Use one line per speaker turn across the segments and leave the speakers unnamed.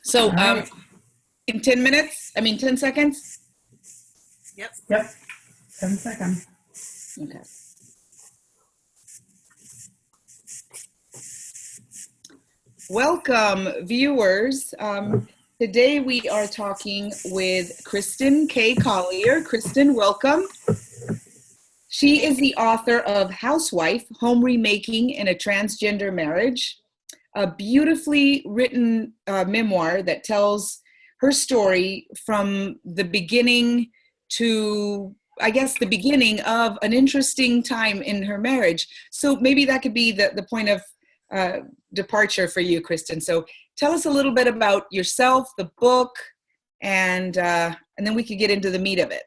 So
All right.
in 10 seconds?
Yep. 10 seconds.
Okay. Welcome, viewers. Today we are talking with Kristin K. Collier. Kristin, welcome. She is the author of Housewife, Home-Remaking in a Transgender Marriage, a beautifully written memoir that tells her story from the beginning to, I guess, the beginning of an interesting time in her marriage. So maybe that could be the point of departure for you, Kristin. So tell us a little bit about yourself, the book, and then we could get into the meat of it.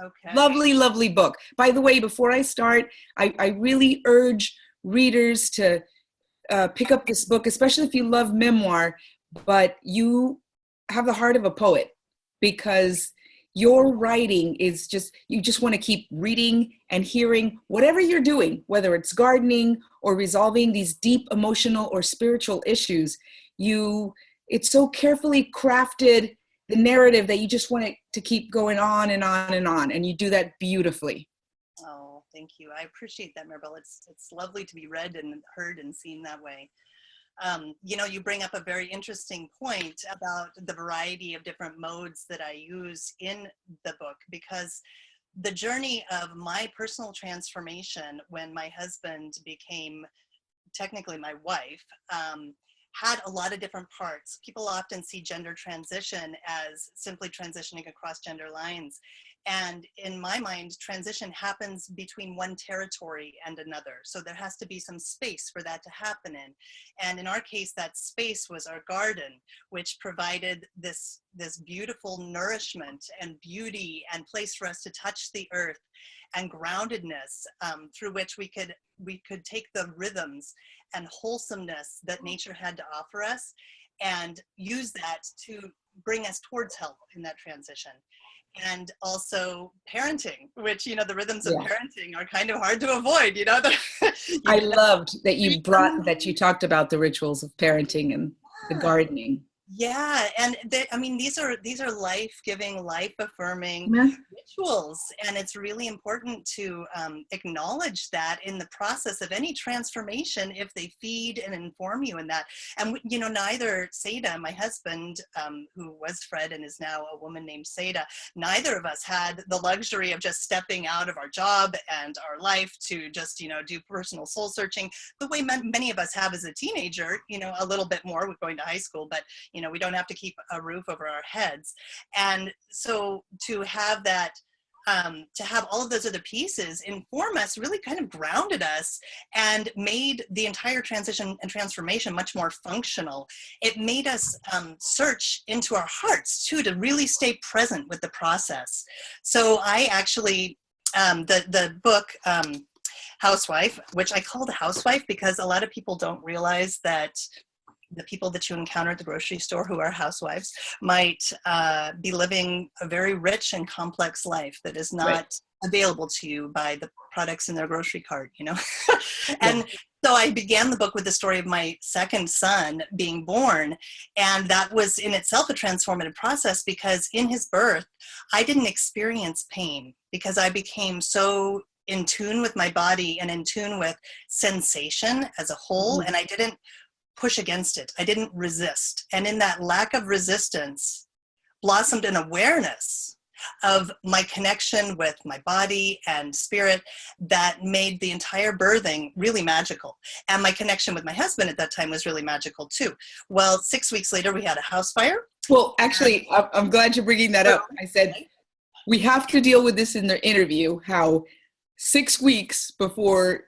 Okay.
Lovely, lovely book. By the way, before I start, I really urge readers to pick up this book, especially if you love memoir, but you have the heart of a poet, because your writing is just, you just want to keep reading and hearing whatever you're doing, whether it's gardening or resolving these deep emotional or spiritual issues. It's so carefully crafted, the narrative, that you just want it to keep going on and on and on, and you do that beautifully.
Oh, thank you. I appreciate that, Maribel. It's lovely to be read and heard and seen that way. You bring up a very interesting point about the variety of different modes that I use in the book, because the journey of my personal transformation when my husband became technically my wife, had a lot of different parts. People often see gender transition as simply transitioning across gender lines. And in my mind, transition happens between one territory and another. So there has to be some space for that to happen in. And in our case, that space was our garden, which provided this beautiful nourishment and beauty and place for us to touch the earth and groundedness, through which we could take the rhythms and wholesomeness that nature had to offer us and use that to bring us towards health in that transition. And also parenting, which, the rhythms of parenting are kind of hard to avoid,
I loved that you talked about the rituals of parenting and the gardening.
Yeah, and these are life-giving, life-affirming rituals, and it's really important to acknowledge that in the process of any transformation, if they feed and inform you in that. And neither Seda, my husband, who was Fred and is now a woman named Seda, neither of us had the luxury of just stepping out of our job and our life to just do personal soul searching the way many of us have as a teenager. A little bit more with going to high school, but we don't have to keep a roof over our heads. And so to have that, to have all of those other pieces inform us really kind of grounded us and made the entire transition and transformation much more functional. It made us search into our hearts too, to really stay present with the process. So I actually, the book, Housewife, which I called Housewife because a lot of people don't realize that the people that you encounter at the grocery store who are housewives might be living a very rich and complex life that is not available to you by the products in their grocery cart, And so I began the book with the story of my second son being born. And that was in itself a transformative process, because in his birth, I didn't experience pain because I became so in tune with my body and in tune with sensation as a whole. And I didn't push against it. I didn't resist. And in that lack of resistance blossomed an awareness of my connection with my body and spirit that made the entire birthing really magical. And my connection with my husband at that time was really magical too. Well, 6 weeks later, we had a house fire.
Well, actually, I'm glad you're bringing that up. I said, we have to deal with this in the interview, how 6 weeks before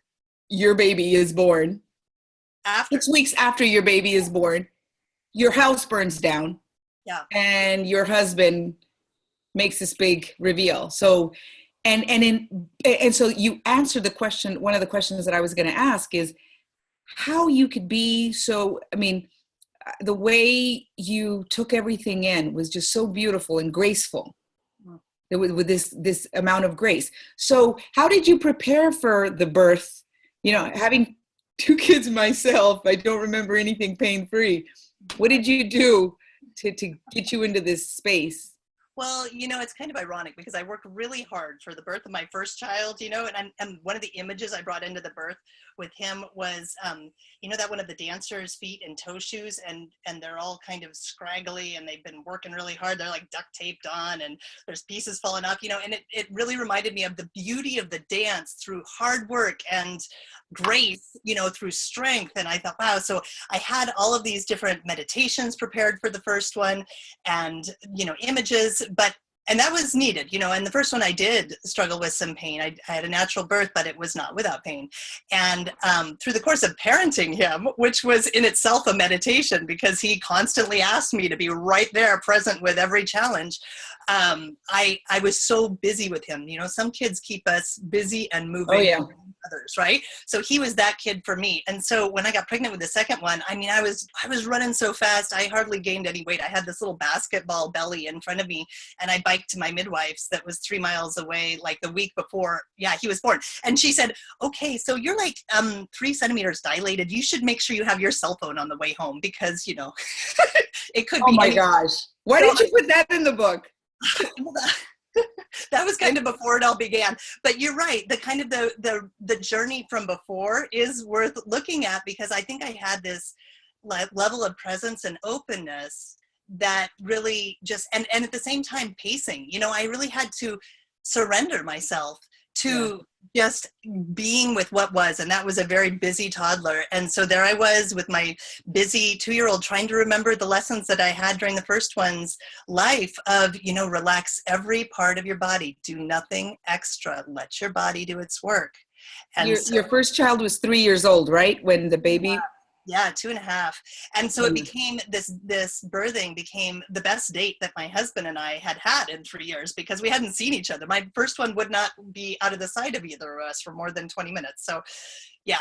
your baby is born, 6 weeks after your baby is born, your house burns down.
Yeah.
And your husband makes this big reveal. So, and so you answered the question. One of the questions that I was going to ask is how you could be so, the way you took everything in was just so beautiful and graceful. With this amount of grace. So how did you prepare for the birth? Having 2 kids myself, I don't remember anything pain-free. What did you do to get you into this space?
Well, it's kind of ironic because I worked really hard for the birth of my first child, and one of the images I brought into the birth with him was, that one of the dancers' feet in toe shoes, and they're all kind of scraggly and they've been working really hard. They're like duct taped on and there's pieces falling off, and it really reminded me of the beauty of the dance through hard work and grace, through strength. And I thought, wow, so I had all of these different meditations prepared for the first one and, images, and that was needed, and the first one I did struggle with some pain. I had a natural birth, but it was not without pain. And through the course of parenting him, which was in itself a meditation because he constantly asked me to be right there present with every challenge, I was so busy with him. Some kids keep us busy and moving.
Oh, yeah.
Others, right? So he was that kid for me. And so when I got pregnant with the second one, I was running so fast, I hardly gained any weight. I had this little basketball belly in front of me, and I biked to my midwife's that was 3 miles away, like the week before, he was born. And she said, okay, so you're like 3 centimeters dilated. You should make sure you have your cell phone on the way home because, it could be.
Oh my gosh. Why did you put that in the book?
That was kind of before it all began, but you're right. The kind of the journey from before is worth looking at because I think I had this level of presence and openness that really just, and at the same time pacing, I really had to surrender myself to just being with what was, and that was a very busy toddler. And so there I was with my busy 2-year-old trying to remember the lessons that I had during the first one's life of, relax every part of your body, do nothing extra, let your body do its work. And
your first child was 3 years old, right? When the baby...
Yeah, 2.5. And so it became this birthing became the best date that my husband and I had in 3 years because we hadn't seen each other. My first one would not be out of the sight of either of us for more than 20 minutes. So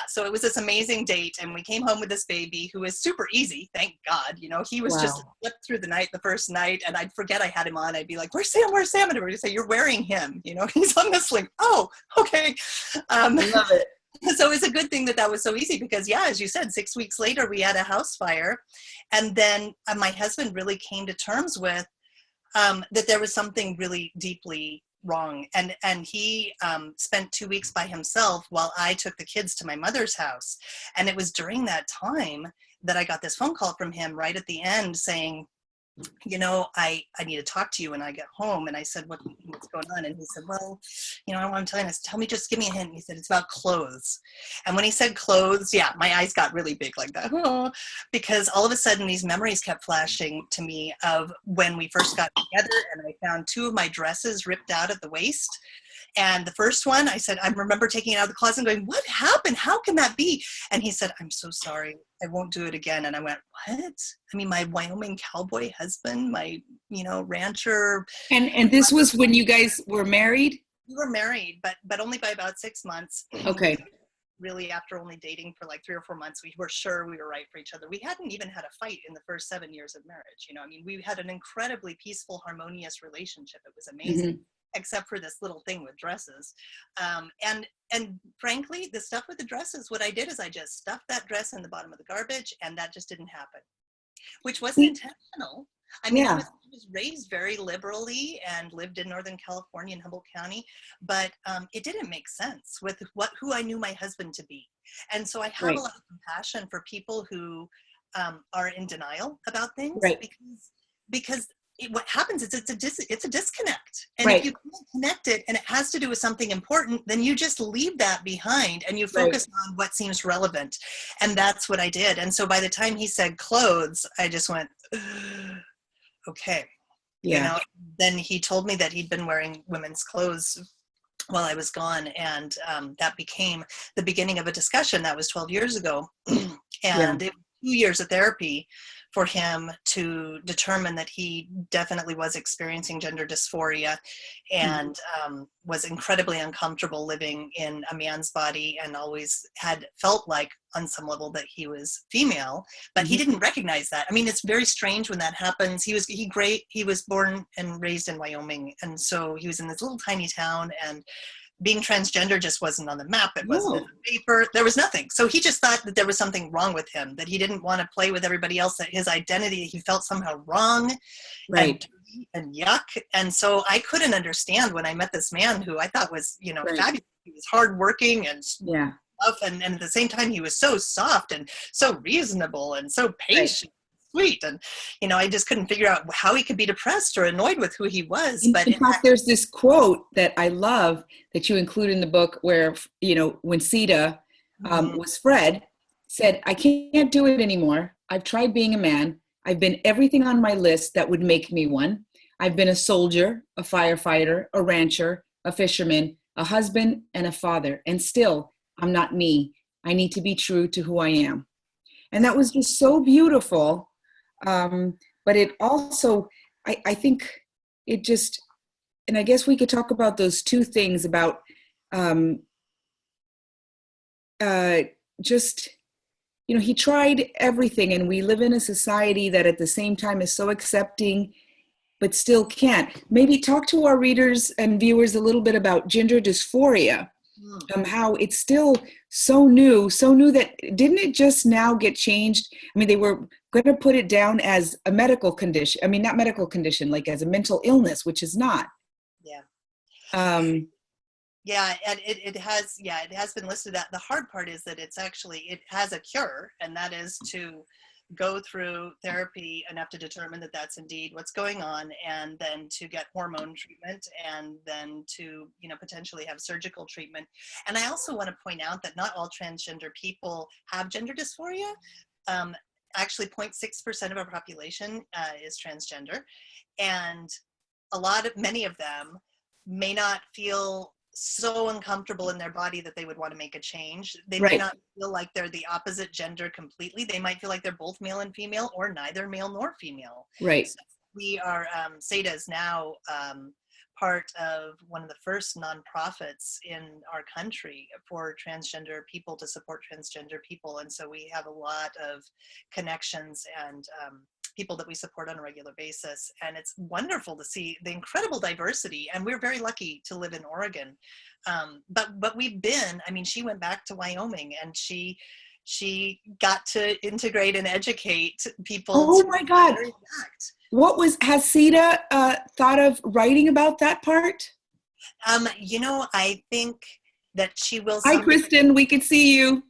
so it was this amazing date, and we came home with this baby who was super easy, thank God. He was just slept through the night the first night, and I'd forget I had him on. I'd be like, "Where's Sam? Where's Sam?" And everybody would say, "You're wearing him. He's on this sling." Oh, okay.
I love it.
So it's a good thing that was so easy because, as you said, 6 weeks later, we had a house fire. And then my husband really came to terms with that there was something really deeply wrong. And he spent 2 weeks by himself while I took the kids to my mother's house. And it was during that time that I got this phone call from him right at the end saying, I need to talk to you when I get home. And I said, what's going on? And he said, well, I'm telling you, tell me, just give me a hint. And he said, it's about clothes. And when he said clothes, my eyes got really big like that. Oh, because all of a sudden these memories kept flashing to me of when we first got together and I found 2 of my dresses ripped out at the waist. And the first one, I said, I remember taking it out of the closet and going, what happened? How can that be? And he said, I'm so sorry. I won't do it again. And I went, what? I mean, my Wyoming cowboy husband, my, rancher.
And this was when you guys were married?
We were married, but only by about 6 months.
Okay.
Really, after only dating for like 3 or 4 months, we were sure we were right for each other. We hadn't even had a fight in the first 7 years of marriage. We had an incredibly peaceful, harmonious relationship. It was amazing. Mm-hmm. Except for this little thing with dresses. And frankly, the stuff with the dresses, what I did is I just stuffed that dress in the bottom of the garbage, and that just didn't happen, which wasn't intentional. I was raised very liberally and lived in Northern California in Humboldt County, but it didn't make sense with who I knew my husband to be. And so I have a lot of compassion for people who are in denial about things, because what happens is it's a disconnect. And if you can't connect it and it has to do with something important, then you just leave that behind and you focus on what seems relevant. And that's what I did. And so by the time he said clothes, I just went, okay.
Yeah.
Then he told me that he'd been wearing women's clothes while I was gone. And that became the beginning of a discussion that was 12 years ago. And it was 2 years of therapy for him to determine that he definitely was experiencing gender dysphoria and was incredibly uncomfortable living in a man's body and always had felt like on some level that he was female, but he didn't recognize that. I mean, it's very strange when that happens. He was born and raised in Wyoming. And so he was in this little tiny town, and being transgender just wasn't on the map. It wasn't in
No.
the paper. There was nothing. So he just thought that there was something wrong with him, that he didn't want to play with everybody else, that his identity, he felt somehow wrong
Right.
and yuck. And so I couldn't understand when I met this man who I thought was,
Right.
fabulous. He was hardworking and
Yeah.
stuff, and at the same time he was so soft and so reasonable and so patient. Sweet. And I just couldn't figure out how he could be depressed or annoyed with who he was. But
in fact, there's this quote that I love that you include in the book where, when Sita was Fred, said, I can't do it anymore. I've tried being a man. I've been everything on my list that would make me one. I've been a soldier, a firefighter, a rancher, a fisherman, a husband, and a father. And still, I'm not me. I need to be true to who I am. And that was just so beautiful. But it also, I think it just, and I guess we could talk about those two things about just, he tried everything, and we live in a society that at the same time is so accepting, but still can't. Maybe talk to our readers and viewers a little bit about gender dysphoria. How it's still so new that didn't it just now get changed? I mean, they were going to put it down as a medical condition. I mean, not medical condition, like as a mental illness, which is not.
Yeah.
Yeah,
and it has been listed. That the hard part is that it has a cure, and that is to go through therapy enough to determine that that's indeed what's going on, and then to get hormone treatment, and then to potentially have surgical treatment. And I also want to point out that not all transgender people have gender dysphoria. Actually 0.6% of our population is transgender, and many of them may not feel so uncomfortable in their body that they would want to make a change. They may not feel like they're the opposite gender completely. They might feel like they're both male and female, or neither male nor female.
Right.
So we are, SEDA is now part of one of the first nonprofits in our country for transgender people, to support transgender people. And so we have a lot of connections and people that we support on a regular basis. And it's wonderful to see the incredible diversity. And we're very lucky to live in Oregon. But we've been, she went back to Wyoming, and she got to integrate and educate people.
Oh my God. Has Sita thought of writing about that part?
I think that she will.
Hi, Kristin. We could see you.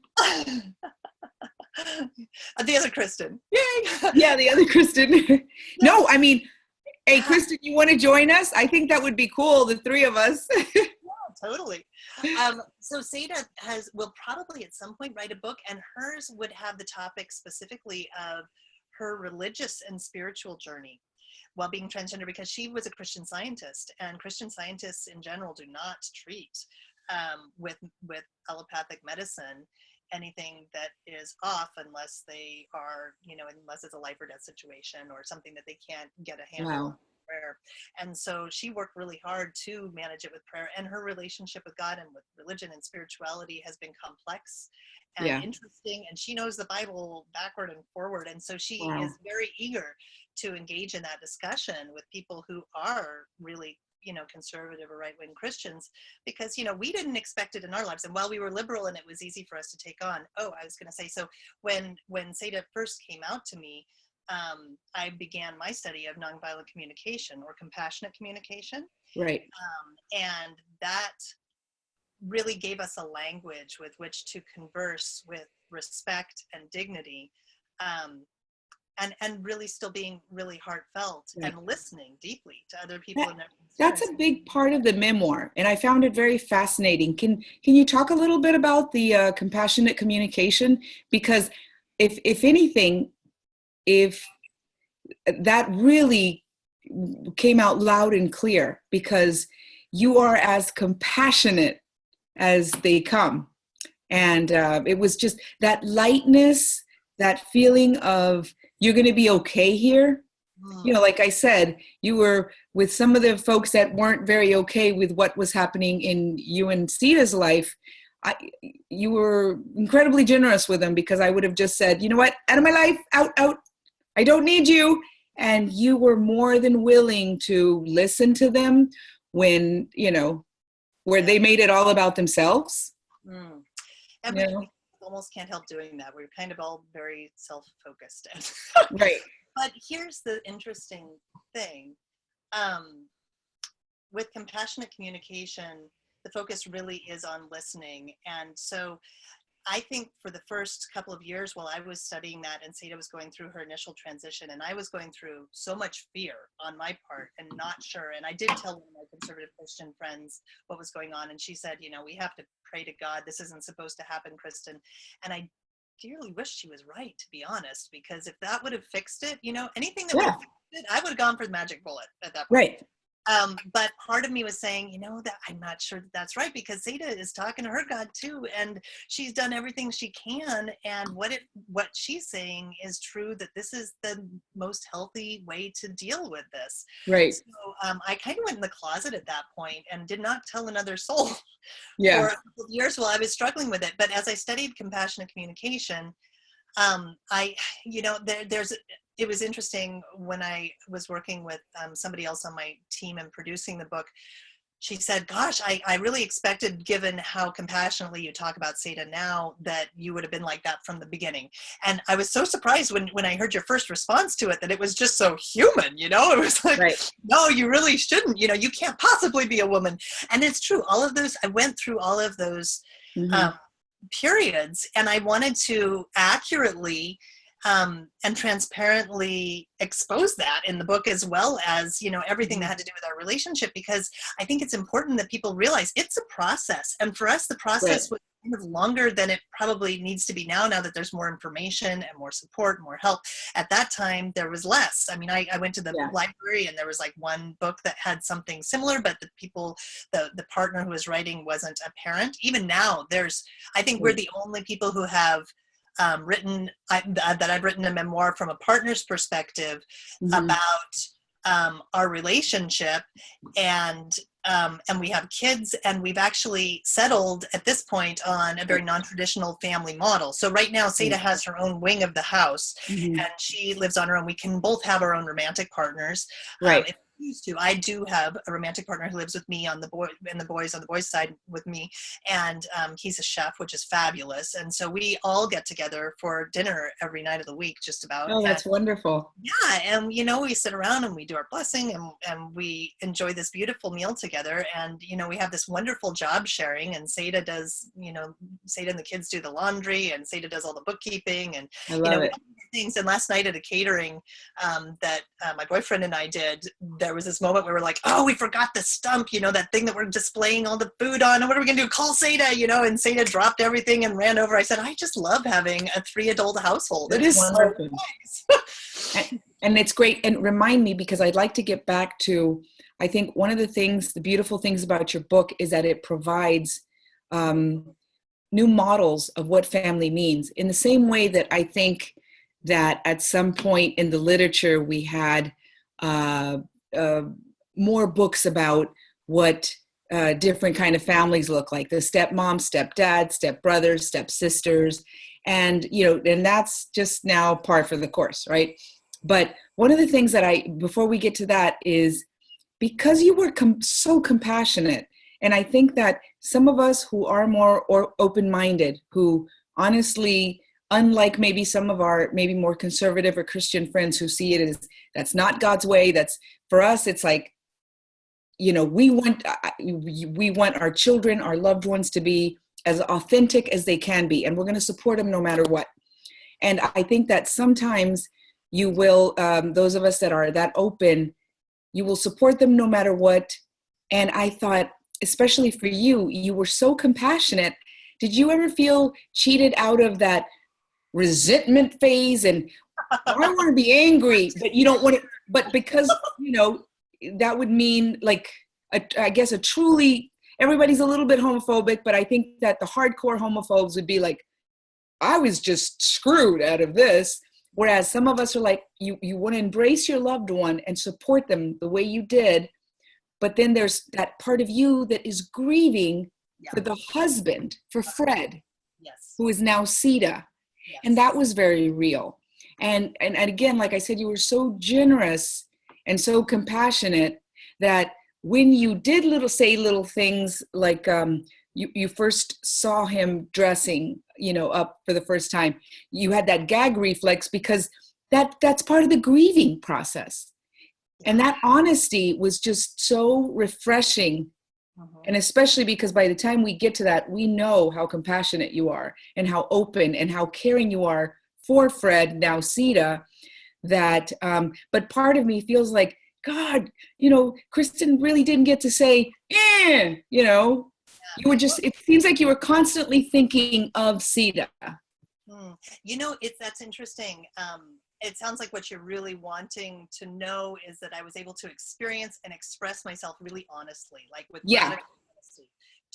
The other Kristin. Yay!
Yeah, the other Kristin. No, hey, Kristin, you want to join us? I think that would be cool, the three of us.
Yeah, totally. So Seda will probably at some point write a book, and hers would have the topic specifically of her religious and spiritual journey while being transgender, because she was a Christian Scientist, and Christian Scientists in general do not treat with allopathic medicine anything that is off, unless they are, unless it's a life or death situation or something that they can't get a handle on prayer. And so she worked really hard to manage it with prayer, and her relationship with God and with religion and spirituality has been complex and interesting, and she knows the Bible backward and forward. And so she is very eager to engage in that discussion with people who are really conservative or right-wing Christians, because we didn't expect it in our lives. And while we were liberal and it was easy for us to take on, I was going to say, so when Seda first came out to me, I began my study of nonviolent communication, or compassionate communication.
Right.
And that really gave us a language with which to converse with respect and dignity, and really still being really heartfelt and listening deeply to other people.
That's a big part of the memoir, and I found it very fascinating. Can you talk a little bit about the compassionate communication? Because if anything, if that really came out loud and clear, because you are as compassionate as they come. And it was just that lightness, that feeling of, you're going to be okay here. Like I said, you were with some of the folks that weren't very okay with what was happening in you and Sita's life. You were incredibly generous with them, because I would have just said, you know what, out of my life, out. I don't need you. And you were more than willing to listen to them when, where they made it all about themselves.
Mm. And
Yeah.
we almost can't help doing that. We're kind of all very self-focused.
Right.
But here's the interesting thing. With compassionate communication, the focus really is on listening. And so I think for the first couple of years while I was studying that, and Seda was going through her initial transition, and I was going through so much fear on my part and not sure. And I did tell one of my conservative Christian friends what was going on. And she said, you know, we have to pray to God. This isn't supposed to happen, Kristin. And I dearly wish she was right, to be honest, because if that would have fixed it, you know, anything that would have fixed it, I would have gone for the magic bullet at that point.
Right.
But part of me was saying, you know, that I'm not sure that that's right, because Seda is talking to her God too, and she's done everything she can. And what she's saying is true, that this is the most healthy way to deal with this.
Right.
So I kind of went in the closet at that point and did not tell another soul
Yeah.
for a couple of years while I was struggling with it. But as I studied compassionate communication, it was interesting when I was working with somebody else on my team and producing the book. She said, gosh, I really expected, given how compassionately you talk about Seda now, that you would have been like that from the beginning. And I was so surprised when I heard your first response to it, that it was just so human, you know? It was like, right. No, you really shouldn't, you know, you can't possibly be a woman. And it's true, all of those, I went through all of those periods, and I wanted to accurately and transparently expose that in the book, as well as, you know, everything that had to do with our relationship, because I think it's important that people realize it's a process. And for us, the process was kind of longer than it probably needs to be now that there's more information and more support, more help. At that time, there was less. I mean, I went to the library, and there was like one book that had something similar, but the partner who was writing wasn't a parent. Even now, I think we're the only people who have I've written a memoir from a partner's perspective about our relationship, and we have kids, and we've actually settled at this point on a very non-traditional family model. So right now, Seda has her own wing of the house, and she lives on her own. We can both have our own romantic partners. Right. If we used to. I do have a romantic partner who lives with me on the boys' side with me, and he's a chef, which is fabulous. And so we all get together for dinner every night of the week, just about.
Oh, that's wonderful.
Yeah, and you know, we sit around and we do our blessing, and we enjoy this beautiful meal together. And you know, we have this wonderful job sharing, and Seda does, you know, Seda and the kids do the laundry, and Seda does all the bookkeeping, and
I love it.
Things. And last night at a catering that my boyfriend and I did, there was this moment where we're like, oh, we forgot the stump, you know, that thing that we're displaying all the food on. And what are we going to do? Call Seda, you know? And Seda dropped everything and ran over. I said, I just love having a 3-adult household. It is wonderful. So nice.
And it's great. And remind me, because I'd like to get back to, I think one of the beautiful things about your book is that it provides new models of what family means, in the same way that I think that at some point in the literature we had more books about what different kind of families look like, the stepmom, stepdad, stepbrothers, stepsisters, and you know, and that's just now par for the course, right? But one of the things that before we get to that, is because you were so compassionate, and I think that some of us who are more open-minded, who honestly, unlike maybe some of our maybe more conservative or Christian friends who see it as that's not God's way, that's for us, it's like, you know, we want our children, our loved ones to be as authentic as they can be, and we're going to support them no matter what. And I think that sometimes you will, those of us that are that open, you will support them no matter what. And I thought, especially for you, you were so compassionate. Did you ever feel cheated out of that resentment phase? And I want to be angry, but you don't want to, but because, you know, that would mean like, I guess everybody's a little bit homophobic, but I think that the hardcore homophobes would be like, I was just screwed out of this. Whereas some of us are like, you want to embrace your loved one and support them the way you did. But then there's that part of you that is grieving for the husband, for Fred, who is now Seda. Yes. And that was very real. And again, like I said, you were so generous and so compassionate that when you did say little things like you first saw him dressing, up for the first time, you had that gag reflex because that's part of the grieving process. And that honesty was just so refreshing. And especially because by the time we get to that, we know how compassionate you are and how open and how caring you are for Fred, now Sita, that, but part of me feels like, God, Kristin really didn't get to say, you were just, it seems like you were constantly thinking of Sita.
That's interesting. It sounds like what you're really wanting to know is that I was able to experience and express myself really honestly, like with radical honesty.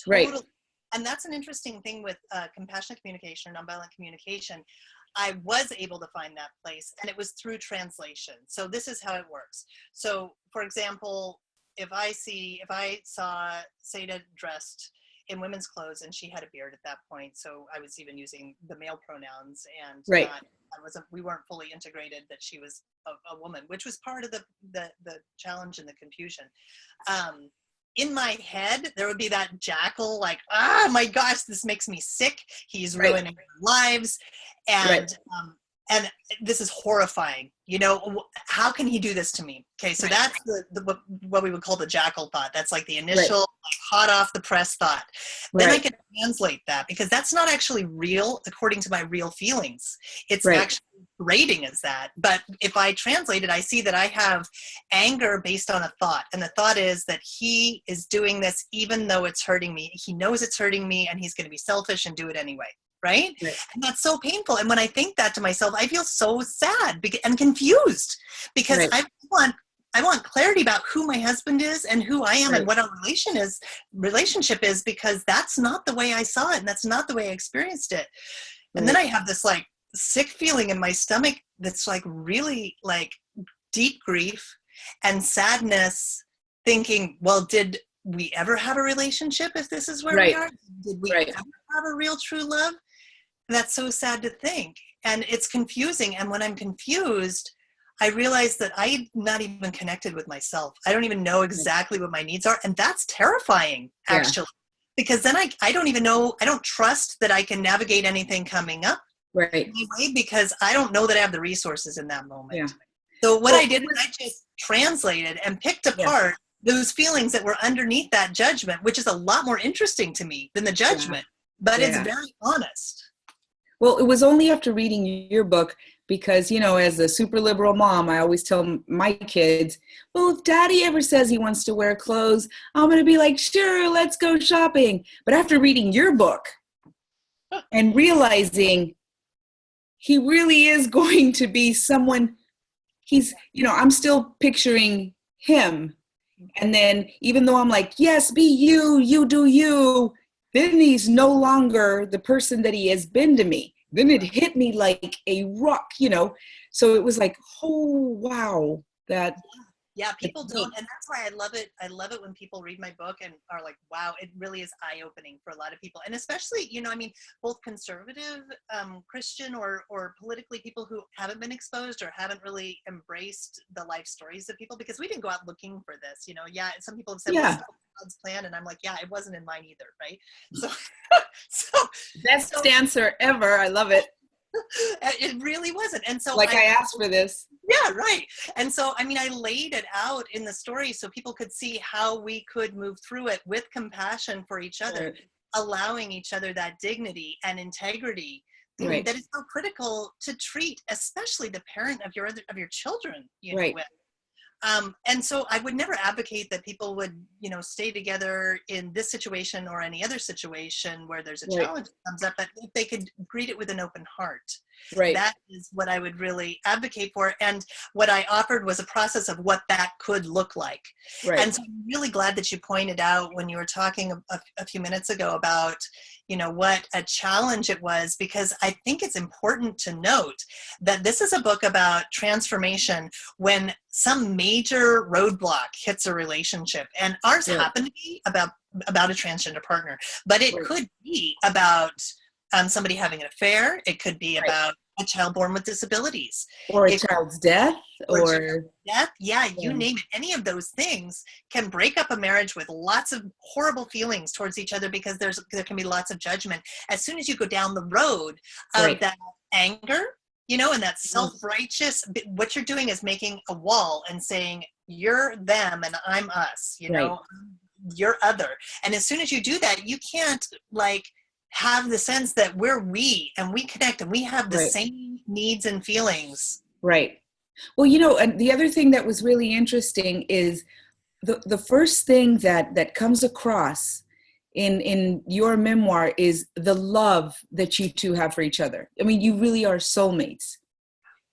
Totally. Right. And that's an interesting thing with compassionate communication, nonviolent communication. I was able to find that place, and it was through translation. So this is how it works. So, for example, if I saw Seda dressed in women's clothes, and she had a beard at that point, so I was even using the male pronouns, and
right.
We weren't fully integrated that she was a woman, which was part of the challenge and the confusion. In my head, there would be that jackal, like, my gosh, this makes me sick. He's ruining lives. And, and this is horrifying. How can he do this to me? Okay. So that's what we would call the jackal thought. That's like the initial hot off the press thought. Then I can translate that, because that's not actually real according to my real feelings. It's actually rating as that. But if I translate it, I see that I have anger based on a thought. And the thought is that he is doing this even though it's hurting me. He knows it's hurting me, and he's going to be selfish and do it anyway. Right? And that's so painful. And when I think that to myself, I feel so sad and confused, because I want clarity about who my husband is and who I am and what our relationship is, because that's not the way I saw it, and that's not the way I experienced it. And then I have this like sick feeling in my stomach that's like really like deep grief and sadness, thinking, well, did we ever have a relationship if this is where we are? Did we ever have a real true love? That's so sad to think. And it's confusing. And when I'm confused, I realize that I'm not even connected with myself. I don't even know exactly what my needs are. And that's terrifying, actually, because then I don't even know, I don't trust that I can navigate anything coming up. Anyway, because I don't know that I have the resources in that moment. So what I did was I just translated and picked apart those feelings that were underneath that judgment, which is a lot more interesting to me than the judgment, but it's very honest.
Well, it was only after reading your book, because, as a super liberal mom, I always tell my kids, well, if daddy ever says he wants to wear clothes, I'm going to be like, sure, let's go shopping. But after reading your book and realizing he really is going to be someone, I'm still picturing him. And then even though I'm like, yes, be you, you do you, then he's no longer the person that he has been to me. Then it hit me like a rock, So it was like, oh, wow.
Yeah, people don't. And that's why I love it. I love it when people read my book and are like, wow, it really is eye-opening for a lot of people. And especially, both conservative, Christian or politically people who haven't been exposed or haven't really embraced the life stories of people, because we didn't go out looking for this, some people have said, well, God's plan. And I'm like, it wasn't in mine either. Right. So
best answer ever. I love it.
It really wasn't. And so
I asked for this.
Yeah, right. And so, I laid it out in the story so people could see how we could move through it with compassion for each other, allowing each other that dignity and integrity that is so critical to treat, especially the parent of your children, with. And so I would never advocate that people would, stay together in this situation or any other situation where there's a challenge that comes up, but if they could greet it with an open heart. That is what I would really advocate for. And what I offered was a process of what that could look like. And so I'm really glad that you pointed out when you were talking a few minutes ago about, what a challenge it was, because I think it's important to note that this is a book about transformation when some major roadblock hits a relationship. And ours happened to be about a transgender partner, but it could be about somebody having an affair. It could be about a child born with disabilities.
Or a child's death, or
death, you name it. Any of those things can break up a marriage with lots of horrible feelings towards each other because there can be lots of judgment. As soon as you go down the road of that anger, and that self-righteous, what you're doing is making a wall and saying, you're them and I'm us, you're other. And as soon as you do that, you can't have the sense that we're we and we connect and we have the same needs and feelings.
Right. Well, and the other thing that was really interesting is the first thing that comes across in your memoir is the love that you two have for each other. I mean, you really are soulmates.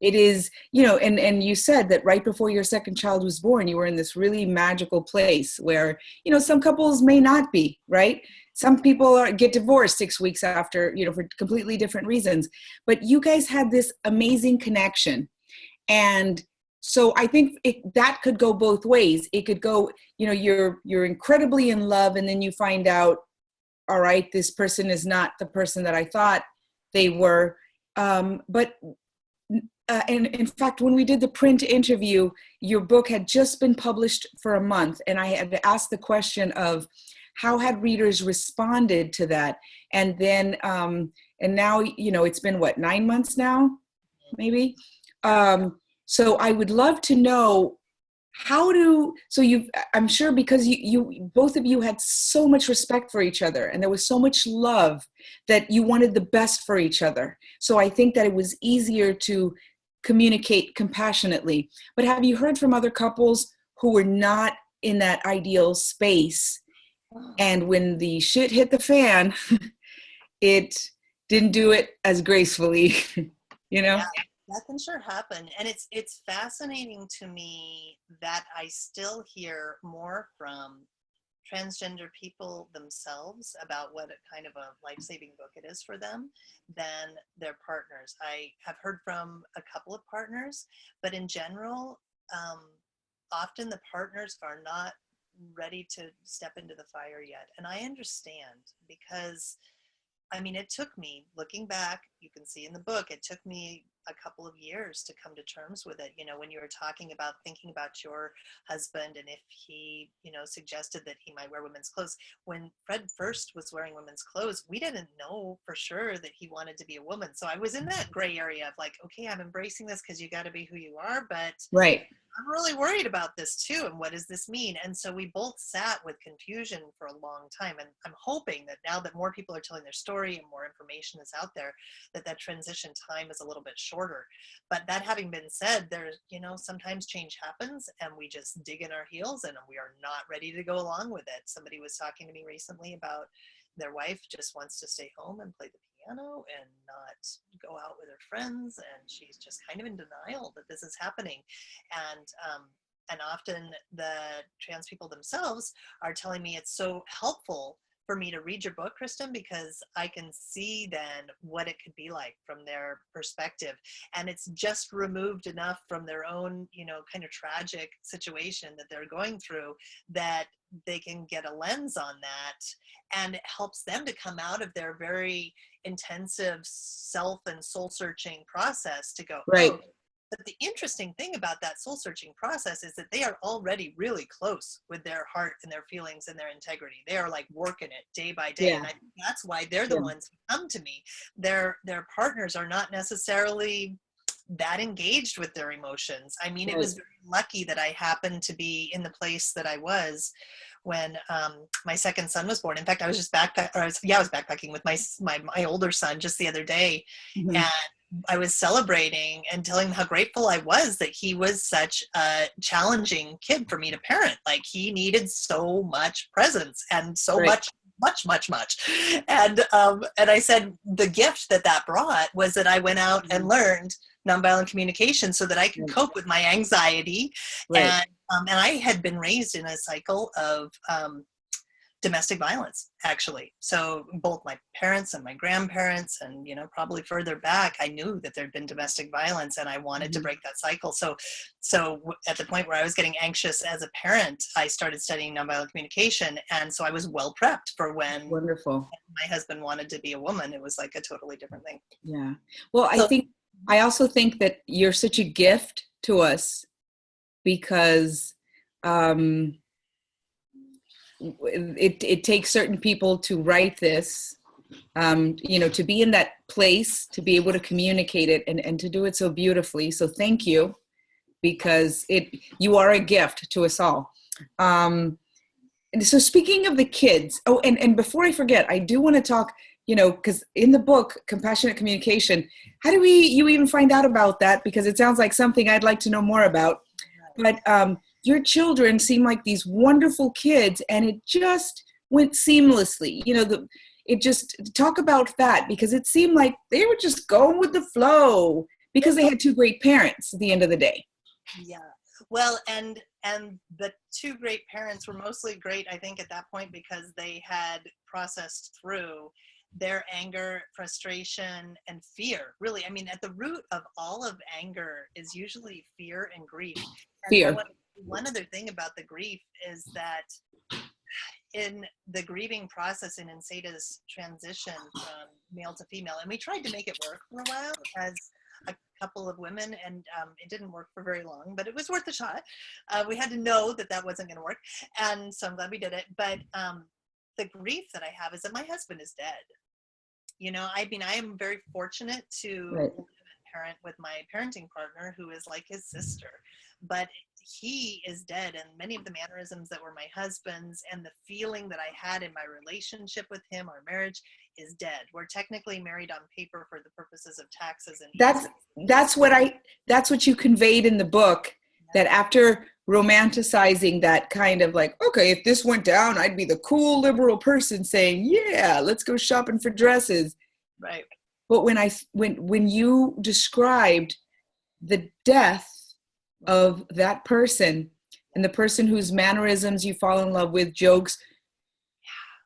It is, and you said that right before your second child was born, you were in this really magical place where, some couples may not be, right? Some people get divorced 6 weeks after, for completely different reasons. But you guys had this amazing connection. And so I think that could go both ways. It could go, you're incredibly in love, and then you find out, all right, this person is not the person that I thought they were. But in fact, when we did the print interview, your book had just been published for a month. And I had asked the question of, how had readers responded to that? And then, and now, it's been 9 months now, maybe? So I would love to know I'm sure because you both of you had so much respect for each other and there was so much love that you wanted the best for each other. So I think that it was easier to communicate compassionately. But have you heard from other couples who were not in that ideal space? And when the shit hit the fan, it didn't do it as gracefully,
Yeah, that can sure happen. And it's fascinating to me that I still hear more from transgender people themselves about what a kind of a life-saving book it is for them than their partners. I have heard from a couple of partners, but in general, often the partners are not ready to step into the fire yet. And I understand, because it took me, looking back, you can see in the book, it took me a couple of years to come to terms with it. When you were talking about thinking about your husband and if he, suggested that he might wear women's clothes. When Fred first was wearing women's clothes, we didn't know for sure that he wanted to be a woman. So I was in that gray area of okay, I'm embracing this because you got to be who you are, but I'm really worried about this too. And what does this mean? And so we both sat with confusion for a long time. And I'm hoping that now that more people are telling their story and more information is out there, that transition time is a little bit shorter. But that having been said, there's, sometimes change happens and we just dig in our heels and we are not ready to go along with it. Somebody was talking to me recently about their wife just wants to stay home and play the piano and not go out with her friends, and she's just kind of in denial that this is happening. And often the trans people themselves are telling me it's so helpful for me to read your book, Kristin, because I can see then what it could be like from their perspective. And it's just removed enough from their own, kind of tragic situation that they're going through that they can get a lens on that, and it helps them to come out of their very intensive self and soul searching process to go, oh, but the interesting thing about that soul searching process is that they are already really close with their heart and their feelings and their integrity. They are working it day by day. And I think that's why they're the ones who come to me. Their partners are not necessarily that engaged with their emotions. It was very lucky that I happened to be in the place that I was when my second son was born. In fact, I was just backpacking with my older son just the other day. Mm-hmm. And I was celebrating and telling him how grateful I was that he was such a challenging kid for me to parent. He needed so much presence and so much. And I said the gift that brought was that I went out and learned nonviolent communication so that I could cope with my anxiety. And I had been raised in a cycle of domestic violence, actually. So both my parents and my grandparents and, probably further back, I knew that there'd been domestic violence and I wanted to break that cycle. So at the point where I was getting anxious as a parent, I started studying nonviolent communication. And so I was well prepped for when my husband wanted to be a woman. It was a totally different thing.
Yeah. Well, I think I also think that you're such a gift to us because it takes certain people to write this, to be in that place, to be able to communicate it and to do it so beautifully. So thank you, because you are a gift to us all. And so speaking of the kids, and before I forget, I do want to talk, because in the book, Compassionate Communication, how do you even find out about that? Because it sounds like something I'd like to know more about. But your children seem like these wonderful kids, and it just went seamlessly. Talk about that, because it seemed like they were just going with the flow because they had two great parents at the end of the day.
Yeah. Well, and the two great parents were mostly great, I think, at that point because they had processed through their anger, frustration, and fear. Really, I mean, at the root of all of anger is usually fear and grief.
Fear.
One other thing about the grief is that in the grieving process and in Sada's transition from male to female, and we tried to make it work for a while as a couple of women, and it didn't work for very long, but it was worth a shot. We had to know that wasn't going to work, and so I'm glad we did it. But the grief that I have is that my husband is dead. I mean, I am very fortunate to live and parent with my parenting partner, who is like his sister, but he is dead, and many of the mannerisms that were my husband's and the feeling that I had in my relationship with him, our marriage, is dead. We're technically married on paper for the purposes of taxes, and that's
what you conveyed in the book, that after romanticizing that kind of like, okay, if this went down, I'd be the cool liberal person saying, yeah, let's go shopping for dresses.
Right.
But when you described the death of that person and the person whose mannerisms you fall in love with, jokes,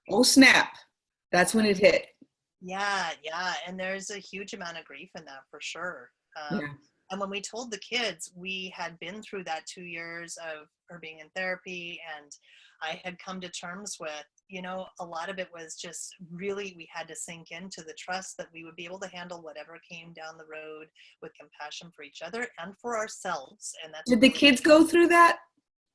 oh snap, that's when it hit.
Yeah. And there's a huge amount of grief in that, for sure. And when we told the kids, we had been through that 2 years of her being in therapy, and I had come to terms with, a lot of it was just really, we had to sink into the trust that we would be able to handle whatever came down the road with compassion for each other and for ourselves. And that's
Did the kids go through that?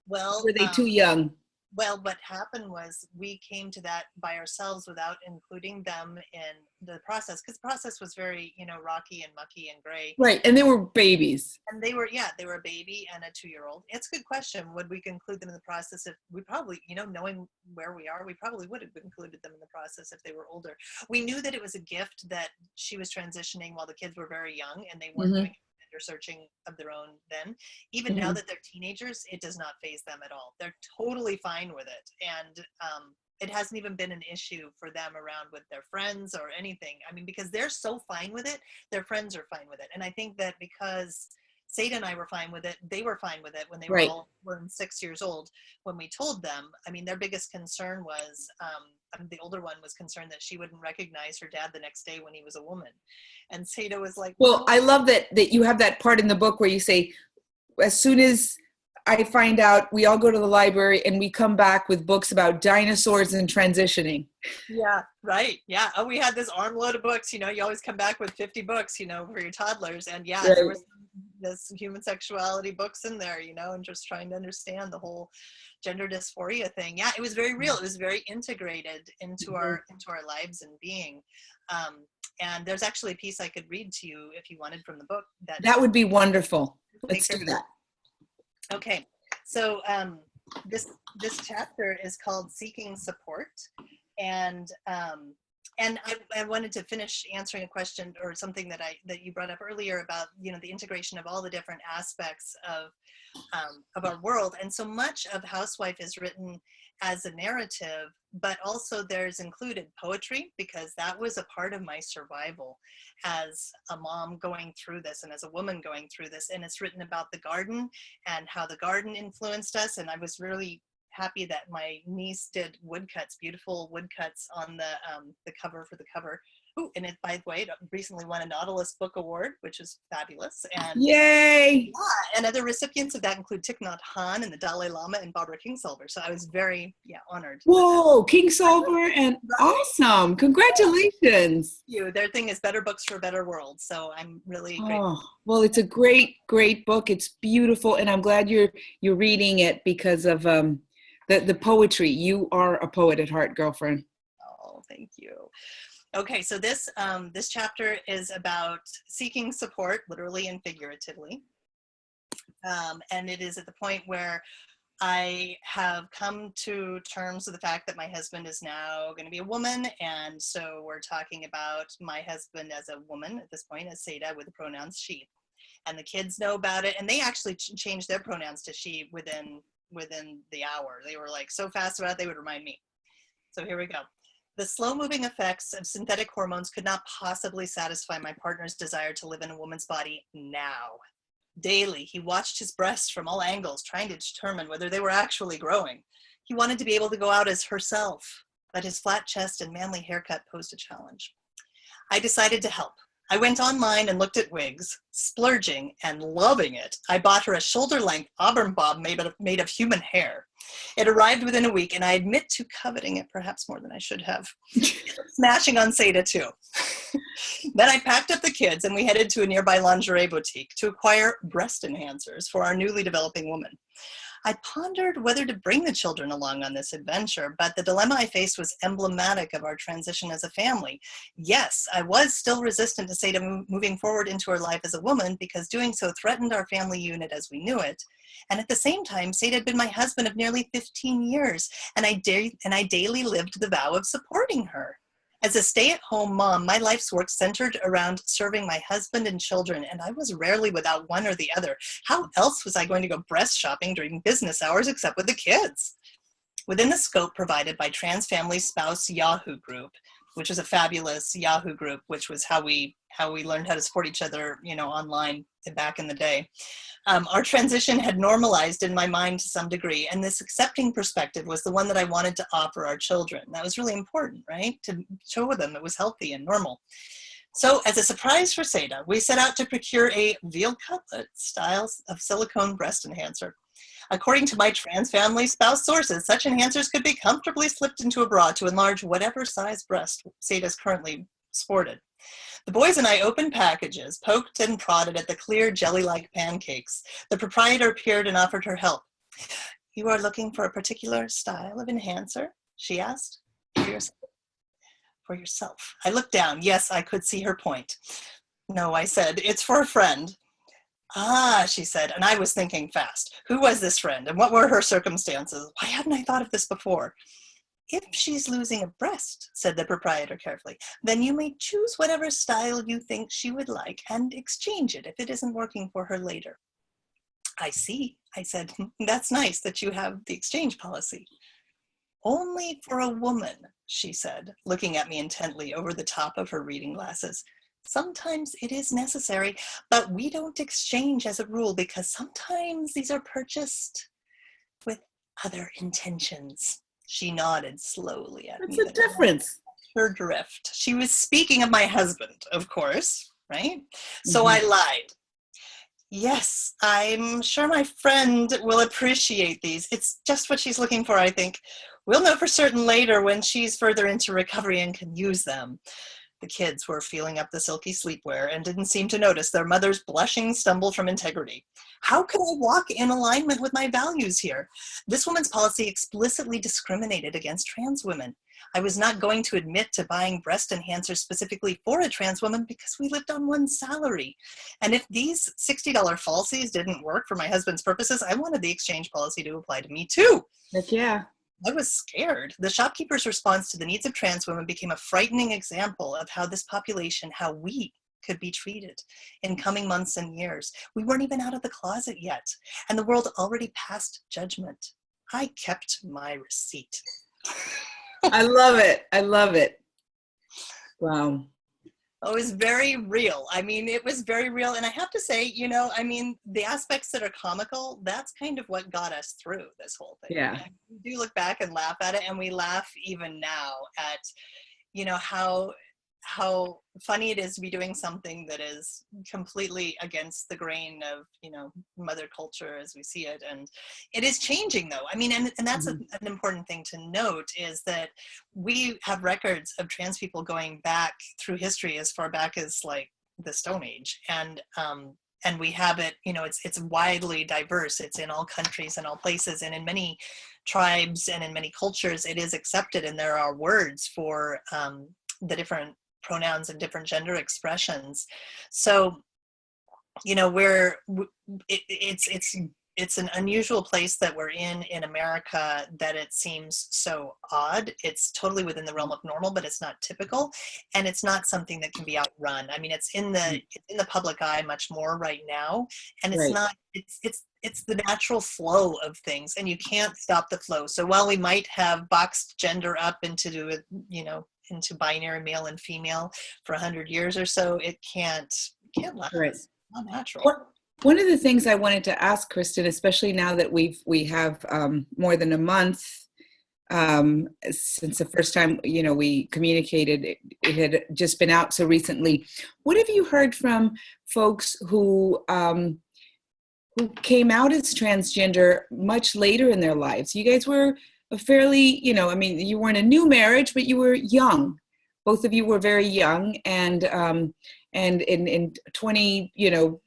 Well,
were they too young?
Well, what happened was we came to that by ourselves without including them in the process, because the process was very, rocky and mucky and gray.
Right, and they were babies.
And they were a baby and a 2-year-old. It's a good question. Would we include them in the process if we probably, knowing where we are, we probably would have included them in the process if they were older. We knew that it was a gift that she was transitioning while the kids were very young and they weren't doing searching of their own then. Even now that they're teenagers, it does not faze them at all. They're totally fine with it. And it hasn't even been an issue for them around with their friends or anything. I mean, because they're so fine with it, their friends are fine with it. And I think that because Sada and I were fine with it, they were fine with it when they were 6 years old. When we told them, I mean, their biggest concern was, the older one was concerned that she wouldn't recognize her dad the next day when he was a woman. And Sada was like,
well, I love that you have that part in the book where you say, as soon as I find out, we all go to the library and we come back with books about dinosaurs and transitioning.
Yeah, right. Yeah. Oh, we had this armload of books, you always come back with 50 books, for your toddlers. And there was this human sexuality books in there, and just trying to understand the whole gender dysphoria thing. Yeah, it was very real. It was very integrated into our lives and being. And there's actually a piece I could read to you if you wanted from the book.
That would be wonderful. Let's do that.
Okay. So this chapter is called Seeking Support. And I wanted to finish answering a question or something that you brought up earlier about, the integration of all the different aspects of our world. And so much of Housewife is written as a narrative, but also there's included poetry, because that was a part of my survival as a mom going through this and as a woman going through this. And it's written about the garden and how the garden influenced us. And I was really happy that my niece did woodcuts, beautiful woodcuts on the cover for the cover Oh, and it, by the way, it recently won a Nautilus Book Award, which is fabulous. And
yay!
yeah, and other recipients of that include Thich Nhat Hanh and the Dalai Lama and Barbara Kingsolver. So I was very, honored.
Whoa, Kingsolver, and awesome. Congratulations.
You. Their thing is Better Books for a Better World. So I'm really grateful.
Oh, well, it's a great, great book. It's beautiful, and I'm glad you're reading it because of the poetry. You are a poet at heart, girlfriend.
Oh, thank you. Okay, so this chapter is about seeking support, literally and figuratively. And it is at the point where I have come to terms with the fact that my husband is now going to be a woman. And so we're talking about my husband as a woman at this point, as Seda, with the pronouns she. And the kids know about it. And they actually changed their pronouns to she within the hour. They were like so fast about it, they would remind me. So here we go. The slow-moving effects of synthetic hormones could not possibly satisfy my partner's desire to live in a woman's body now. Daily, he watched his breasts from all angles, trying to determine whether they were actually growing. He wanted to be able to go out as herself, but his flat chest and manly haircut posed a challenge. I decided to help. I went online and looked at wigs, splurging and loving it. I bought her a shoulder-length auburn bob made of human hair. It arrived within a week, and I admit to coveting it perhaps more than I should have. Smashing on Seda too. Then I packed up the kids, and we headed to a nearby lingerie boutique to acquire breast enhancers for our newly developing woman. I pondered whether to bring the children along on this adventure, but the dilemma I faced was emblematic of our transition as a family. Yes, I was still resistant to Seda moving forward into her life as a woman because doing so threatened our family unit as we knew it. And at the same time, Seda had been my husband of nearly 15 years, and I daily lived the vow of supporting her. As a stay-at-home mom, my life's work centered around serving my husband and children, and I was rarely without one or the other. How else was I going to go breast shopping during business hours except with the kids? Within the scope provided by Trans Family Spouse Yahoo Group, which is a fabulous Yahoo group, which was how we learned how to support each other, online back in the day. Our transition had normalized in my mind to some degree, and this accepting perspective was the one that I wanted to offer our children. That was really important, right? To show them it was healthy and normal. So as a surprise for Seda, we set out to procure a veal cutlet style of silicone breast enhancer. According to my trans family spouse sources, such enhancers could be comfortably slipped into a bra to enlarge whatever size breast Seda's currently sported. The boys and I opened packages, poked and prodded at the clear jelly-like pancakes. The proprietor appeared and offered her help. "You are looking for a particular style of enhancer?" she asked. For yourself. I looked down. Yes, I could see her point. "No," I said, "it's for a friend." "Ah," she said, and I was thinking fast. Who was this friend, and what were her circumstances? Why hadn't I thought of this before? "If she's losing a breast," said the proprietor carefully, "then you may choose whatever style you think she would like and exchange it if it isn't working for her later." "I see," I said. "That's nice that you have the exchange policy." "Only for a woman," she said, looking at me intently over the top of her reading glasses. "Sometimes it is necessary, but we don't exchange as a rule because sometimes these are purchased with other intentions." She nodded slowly at me.
What's the difference?
Her drift. She was speaking of my husband, of course, right? So I lied. "Yes, I'm sure my friend will appreciate these. It's just what she's looking for, I think. We'll know for certain later when she's further into recovery and can use them." The kids were feeling up the silky sleepwear and didn't seem to notice their mother's blushing stumble from integrity. How could I walk in alignment with my values here? This woman's policy explicitly discriminated against trans women. I was not going to admit to buying breast enhancers specifically for a trans woman because we lived on one salary. And if these $60 falsies didn't work for my husband's purposes, I wanted the exchange policy to apply to me too.
Heck yeah.
I was scared. The shopkeeper's response to the needs of trans women became a frightening example of how this population, how we could be treated in coming months and years. We weren't even out of the closet yet, and the world already passed judgment. I kept my receipt.
I love it. I love it. Wow.
It was very real. I mean, it was very real. And I have to say, the aspects that are comical, that's kind of what got us through this whole thing.
Yeah.
And we do look back and laugh at it, and we laugh even now at, how how funny it is to be doing something that is completely against the grain of, you know, mother culture as we see it. And it is changing though. I mean, and that's an important thing to note, is that we have records of trans people going back through history as far back as like the Stone Age. And we have it, you know, it's widely diverse. It's in all countries and all places, and in many tribes and in many cultures, it is accepted, and there are words for the different pronouns and different gender expressions. So, you know, it's an unusual place that we're in America, that it seems so odd. It's totally within the realm of normal, but it's not typical, and it's not something that can be outrun. I mean, it's in the public eye much more right now, and it's not. It's the natural flow of things, and you can't stop the flow. So while we might have boxed gender up into, you know, into binary male and female for 100 years or so, it can't last.
Right.
It's not natural.
One of the things I wanted to ask Kristin, especially now that we have more than a month since the first time, you know, we communicated, it had just been out so recently. What have you heard from folks who came out as transgender much later in their lives? You guys were a fairly, you know, I mean, you weren't a new marriage, but you were young. Both of you were very young, and in 20, you know,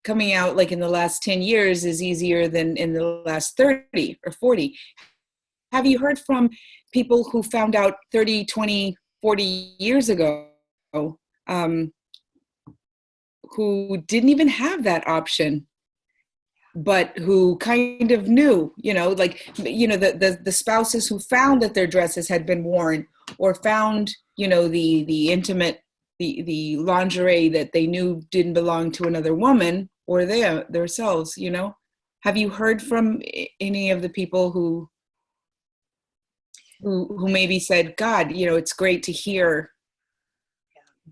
coming out like in the last 10 years is easier than in the last 30 or 40. Have you heard from people who found out 30, 20, 40 years ago who didn't even have that option, but who kind of knew, you know, like, you know, the spouses who found that their dresses had been worn, or found, you know, the intimate, the lingerie that they knew didn't belong to another woman or themselves, you know? Have you heard from any of the people who maybe said, God, you know, it's great to hear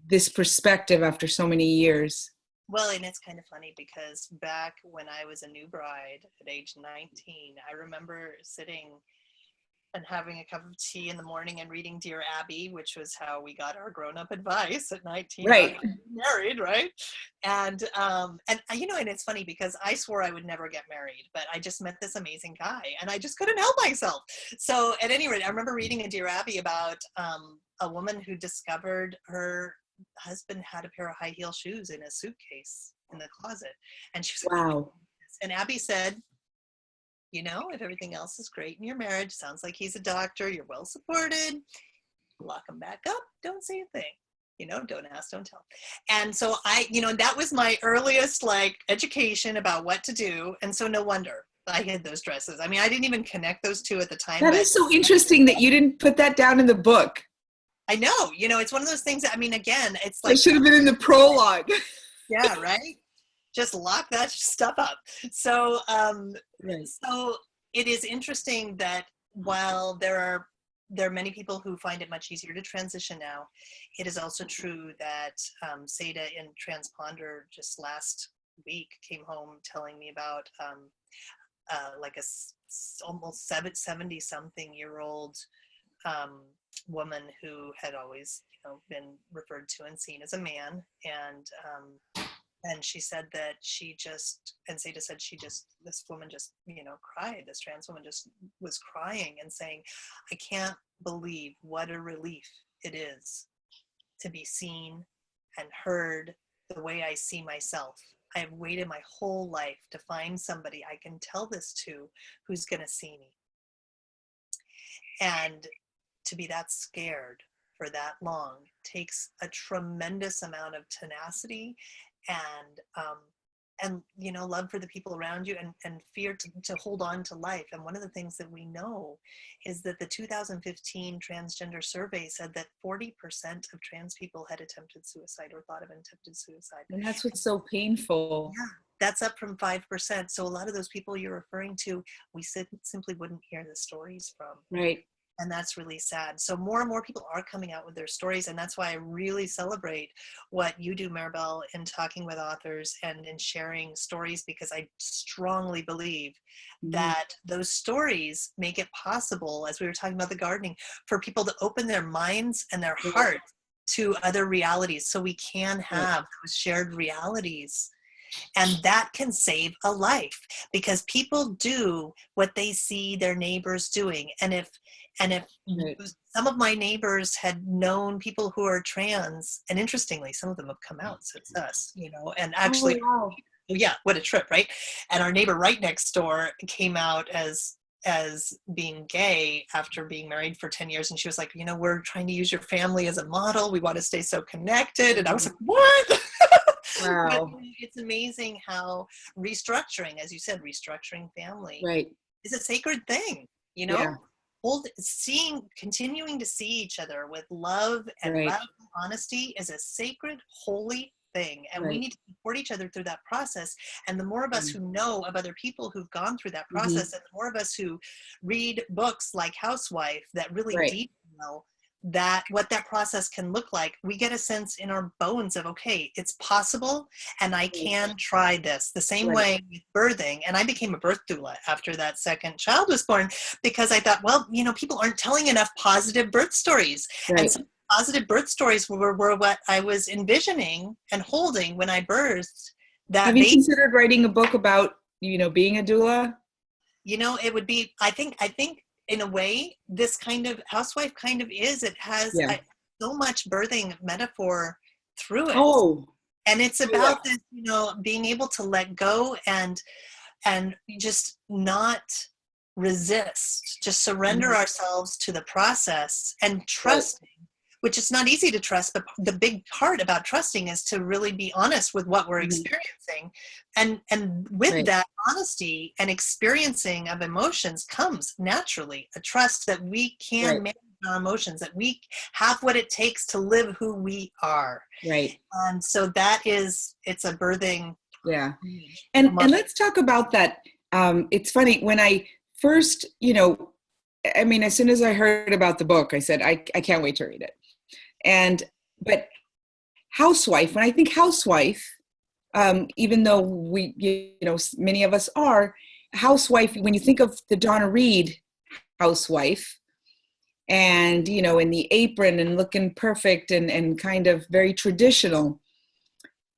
this perspective after so many years?
Well, and it's kind of funny, because back when I was a new bride at age 19, I remember sitting and having a cup of tea in the morning and reading Dear Abby, which was how we got our grown-up advice at 19,
right?
Married, right? And you know, and it's funny because I swore I would never get married, but I just met this amazing guy, and I just couldn't help myself. So at any rate, I remember reading a Dear Abby about a woman who discovered her husband had a pair of high heel shoes in his suitcase in the closet, and she was like,
wow.
And Abby said, you know, if everything else is great in your marriage, sounds like he's a doctor, you're well supported, lock him back up, don't say a thing, you know, don't ask, don't tell. And so I, you know, that was my earliest like education about what to do. And so no wonder I hid those dresses. I mean, I didn't even connect those two at the time.
That is so interesting that you didn't put that down in the book.
I know, you know, it's one of those things that, I mean, again, it's like,
it should have been in the prologue.
Yeah, right? Just lock that stuff up. So,
right.
So it is interesting that while there are many people who find it much easier to transition now, it is also true that Seda in Transponder just last week came home telling me about like almost 70-something-year-old woman who had always, you know, been referred to and seen as a man, and she said that Seda said this woman just, you know, cried. This trans woman just was crying and saying, I can't believe what a relief it is to be seen and heard the way I see myself. I have waited my whole life to find somebody I can tell this to who's going to see me. And to be that scared for that long takes a tremendous amount of tenacity and you know, love for the people around you, and fear to hold on to life. And one of the things that we know is that the 2015 transgender survey said that 40% of trans people had attempted suicide or thought of attempted suicide.
And that's what's so painful.
Yeah, that's up from 5%. So a lot of those people you're referring to, we simply wouldn't hear the stories from.
Right.
And that's really sad. So more and more people are coming out with their stories. And that's why I really celebrate what you do, Maribel, in talking with authors and in sharing stories, because I strongly believe that those stories make it possible, as we were talking about the gardening, for people to open their minds and their hearts to other realities so we can have those shared realities. And that can save a life, because people do what they see their neighbors doing. And if some of my neighbors had known people who are trans, and interestingly, some of them have come out since us, you know, and actually, yeah, what a trip, right? And our neighbor right next door came out as being gay after being married for 10 years. And she was like, you know, we're trying to use your family as a model. We want to stay so connected. And I was like, what?
Wow.
But it's amazing how restructuring, as you said, restructuring family is a sacred thing, you know? Continuing to see each other with love and radical honesty is a sacred, holy thing. And we need to support each other through that process. And the more of us who know of other people who've gone through that process, and the more of us who read books like Housewife that really detail that, what that process can look like, we get a sense in our bones of, okay, it's possible, and I can try this. The same way with birthing. And I became a birth doula after that second child was born, because I thought, well, you know, people aren't telling enough positive birth stories. And so positive birth stories were what I was envisioning and holding when I birthed.
Have you considered writing a book about, you know, being a doula?
You know, it would be, I think in a way, this kind of Housewife kind of is. It has so much birthing metaphor through it. And it's about this, you know, being able to let go and just not resist, just surrender ourselves to the process and trusting, which is not easy to trust, but the big part about trusting is to really be honest with what we're experiencing. And with that honesty and experiencing of emotions comes naturally a trust that we can manage our emotions, that we have what it takes to live who we are. And so it's a birthing.
And let's talk about that. It's funny, when I first, you know, I mean, as soon as I heard about the book, I said, I can't wait to read it. But Housewife, when I think Housewife, even though we, you know, many of us are, Housewife, when you think of the Donna Reed Housewife, and, you know, in the apron and looking perfect and kind of very traditional,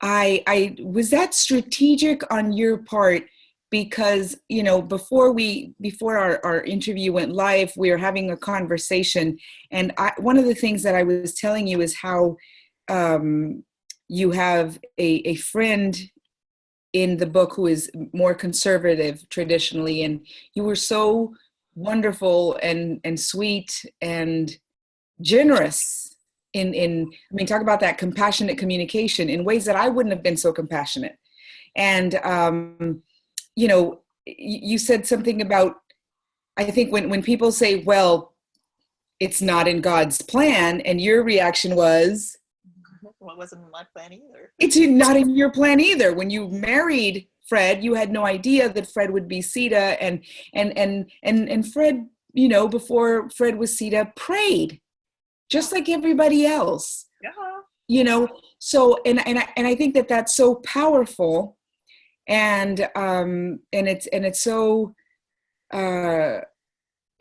was that strategic on your part? Because, you know, before our interview went live, we were having a conversation, and one of the things that I was telling you is how you have a friend in the book who is more conservative traditionally, and you were so wonderful and sweet and generous in I mean, talk about that compassionate communication in ways that I wouldn't have been so compassionate. And you know, you said something about, I think when people say, well, it's not in God's plan, and your reaction was,
well, it wasn't in my plan either.
It's not in your plan either. When you married Fred, you had no idea that Fred would be Sita, and Fred, you know, before Fred was Sita, prayed just like everybody else. You know, so and I think that that's so powerful. And it's so, I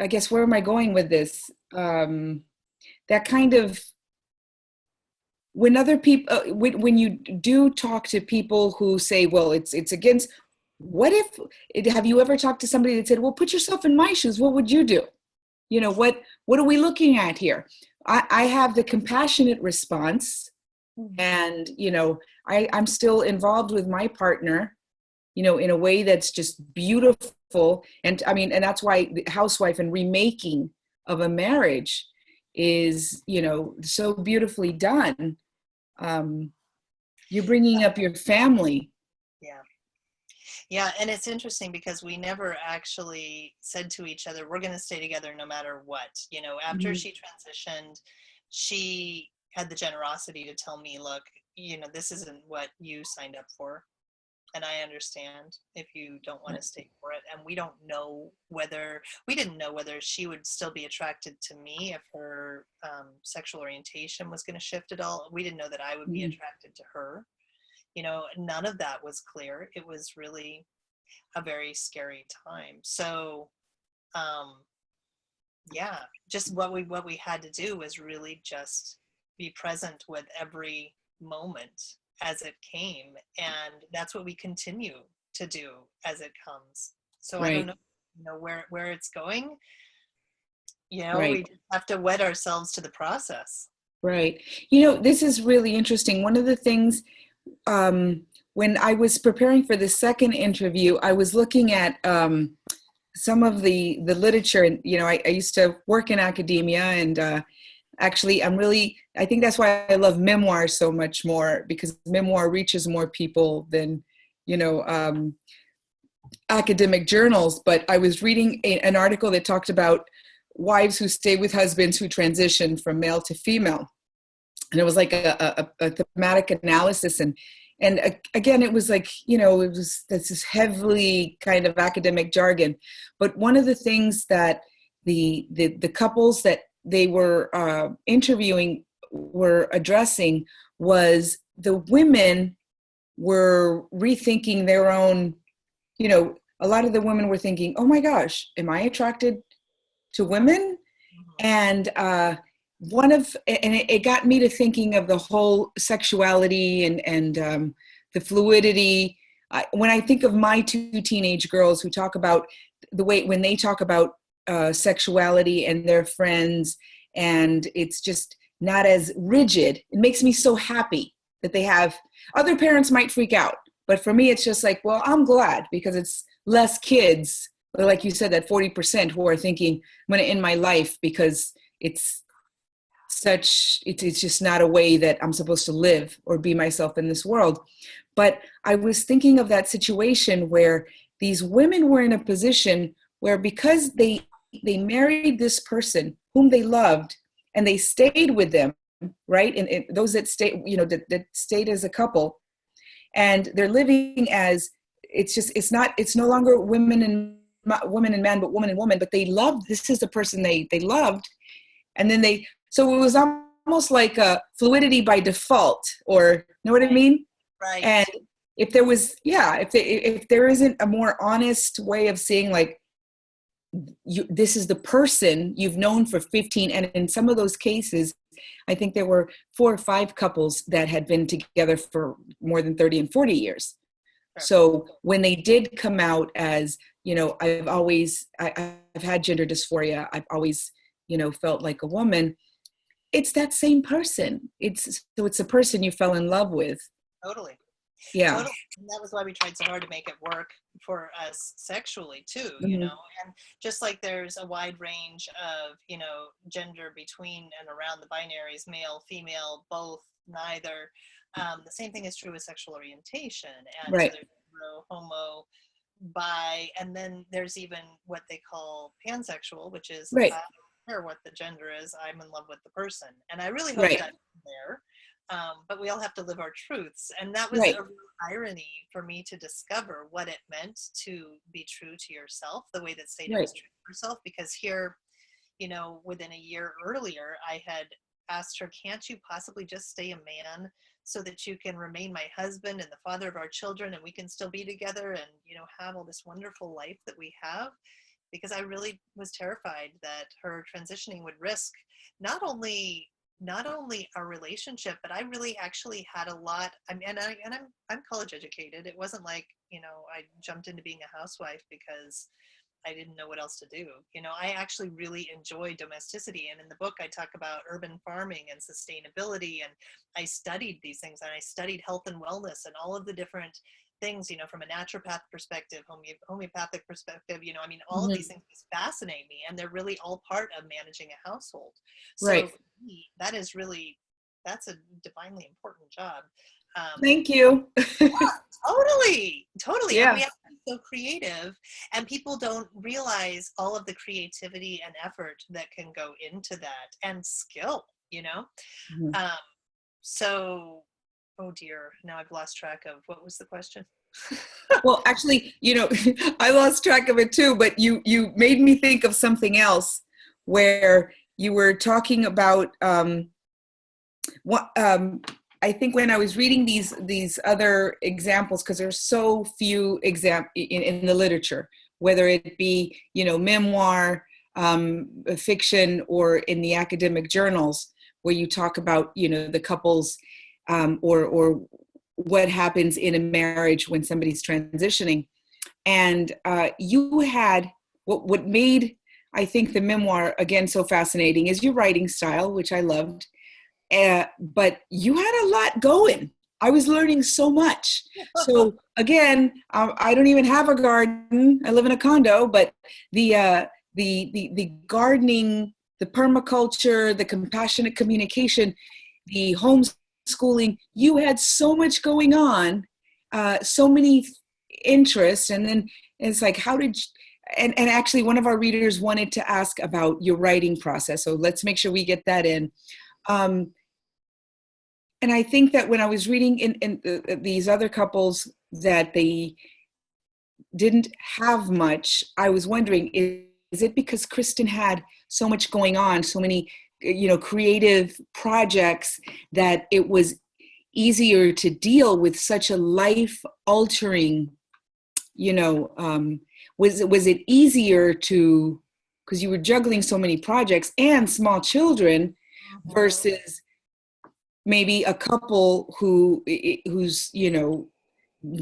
guess, where am I going with this? That kind of, when other people, when you do talk to people who say, well, it's against, have you ever talked to somebody that said, well, put yourself in my shoes, what would you do? You know, what are we looking at here? I have the compassionate response, and, you know, I'm still involved with my partner, you know, in a way that's just beautiful. And I mean, and that's why the Housewife and remaking of a marriage is, you know, so beautifully done. You're bringing up your family.
Yeah, and it's interesting because we never actually said to each other, we're going to stay together no matter what. You know, after she transitioned, she had the generosity to tell me, look, you know, this isn't what you signed up for. And I understand if you don't want to stay for it. And we didn't know whether she would still be attracted to me if her sexual orientation was going to shift at all. We didn't know that I would be attracted to her. You know, none of that was clear. It was really a very scary time. So, yeah, just what we had to do was really just be present with every moment as it came. And that's what we continue to do as it comes. So I don't know, where it's going. We just have to wed ourselves to the process.
Right. This is really interesting. One of the things, when I was preparing for the second interview, I was looking at some of the literature, and I used to work in academia, and actually I think that's why I love memoir so much more, because memoir reaches more people than academic journals. But I was reading an article that talked about wives who stay with husbands who transition from male to female, and it was like a thematic analysis, and again, it was like, this heavily kind of academic jargon. But one of the things that the couples that they were interviewing were addressing was the women were rethinking their own, a lot of the women were thinking, oh my gosh, am I attracted to women? And it got me to thinking of the whole sexuality and the fluidity. When I think of my two teenage girls who talk about the way, when they talk about sexuality and their friends, and it's just not as rigid, it makes me so happy that they have. Other parents might freak out, but for me, it's just like, well, I'm glad, because it's less kids, like you said, that 40% who are thinking, I'm going to end my life because it's just not a way that I'm supposed to live or be myself in this world. But I was thinking of that situation where these women were in a position where, because they married this person whom they loved, and they stayed with them, right? And those that stay, that stayed as a couple, and they're living as, it's no longer women and man, but woman and woman, but they loved, this is the person they loved. And then so it was almost like a fluidity by default, or, know what I mean?
Right.
And if there was, if there isn't a more honest way of saying, like, this is the person you've known for 15, and in some of those cases, I think there were 4 or 5 couples that had been together for more than 30 and 40 years. Sure. So when they did come out as, I've had gender dysphoria, I've always, felt like a woman, it's that same person. It's a person you fell in love with.
Totally.
Yeah.
Totally. And that was why we tried so hard to make it work for us sexually too,
Mm-hmm.
and just like there's a wide range of, gender between and around the binaries, male, female, both, neither. The same thing is true with sexual orientation. And
right.
So there's hetero, homo, bi, and then there's even what they call pansexual, which is
right.
I don't care what the gender is, I'm in love with the person. And I really hope
right.
that's there. But we all have to live our truths. And that was
right.
a real irony for me to discover what it meant to be true to yourself, the way that Seda
right.
was true to herself. Because here, within a year earlier, I had asked her, can't you possibly just stay a man so that you can remain my husband and the father of our children, and we can still be together and, have all this wonderful life that we have? Because I really was terrified that her transitioning would risk not only our relationship, but I really actually had a lot. I'm college educated. It wasn't like, I jumped into being a housewife because I didn't know what else to do. I actually really enjoy domesticity. And in the book, I talk about urban farming and sustainability. And I studied these things, and I studied health and wellness and all of the different things, from a naturopath perspective, homeopathic perspective, all
mm-hmm.
of these things fascinate me, and they're really all part of managing a household. So
right.
for me, that's a divinely important job.
Thank you.
Yeah, totally.
Yeah.
And we have to be so creative, and people don't realize all of the creativity and effort that can go into that, and skill,
Mm-hmm.
So, oh dear, now I've lost track of what was the question.
Well, actually, I lost track of it too, but you made me think of something else, where you were talking about I think when I was reading these other examples, because there's so few in the literature, whether it be memoir, fiction, or in the academic journals, where you talk about, the couples or what happens in a marriage when somebody's transitioning. And you had what made, I think, the memoir, again, so fascinating is your writing style, which I loved. But you had a lot going. I was learning so much. So again, I don't even have a garden. I live in a condo, but the gardening, the permaculture, the compassionate communication, the homeschooling, you had so much going on, so many interests. And then it's like, how did you, and actually one of our readers wanted to ask about your writing process. So let's make sure we get that in. And I think that when I was reading in these other couples that they didn't have much, I was wondering, is it because Kristin had so much going on, so many, creative projects, that it was easier to deal with such a life-altering, was it easier to, because you were juggling so many projects and small children versus maybe a couple who's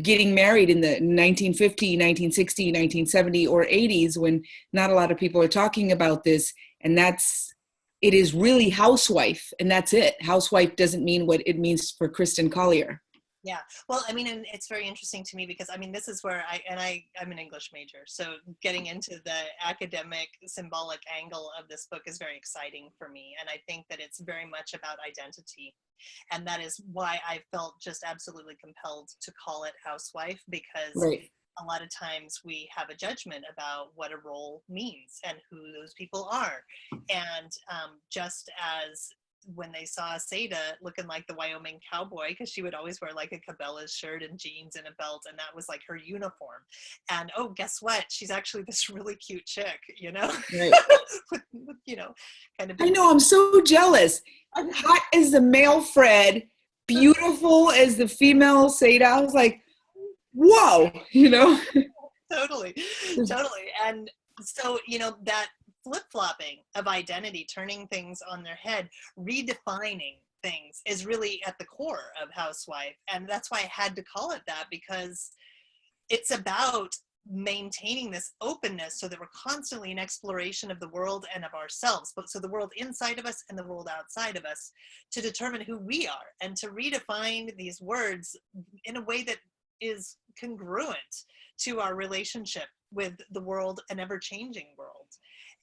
getting married in the 1950, 1960, 1970 or 80s, when not a lot of people are talking about this, and it is really housewife, and that's it. Housewife doesn't mean what it means for Kristin Collier.
Yeah, well, I mean, and it's very interesting to me because, I mean, this is where I'm an English major. So getting into the academic symbolic angle of this book is very exciting for me. And I think that it's very much about identity. And that is why I felt just absolutely compelled to call it Housewife, because
Right.
a lot of times we have a judgment about what a role means and who those people are. And just as when they saw Seda looking like the Wyoming cowboy, because she would always wear like a Cabela's shirt and jeans and a belt, and that was like her uniform. And oh, guess what? She's actually this really cute chick,
Right.
with, kind of.
I know, I'm so jealous. Hot as the male Fred, beautiful as the female Seda. I was like, whoa,
Totally. And so, that flip-flopping of identity, turning things on their head, redefining things is really at the core of Housewife. And that's why I had to call it that, because it's about maintaining this openness so that we're constantly in exploration of the world and of ourselves, but so the world inside of us and the world outside of us, to determine who we are and to redefine these words in a way that is congruent to our relationship with the world, an ever-changing world.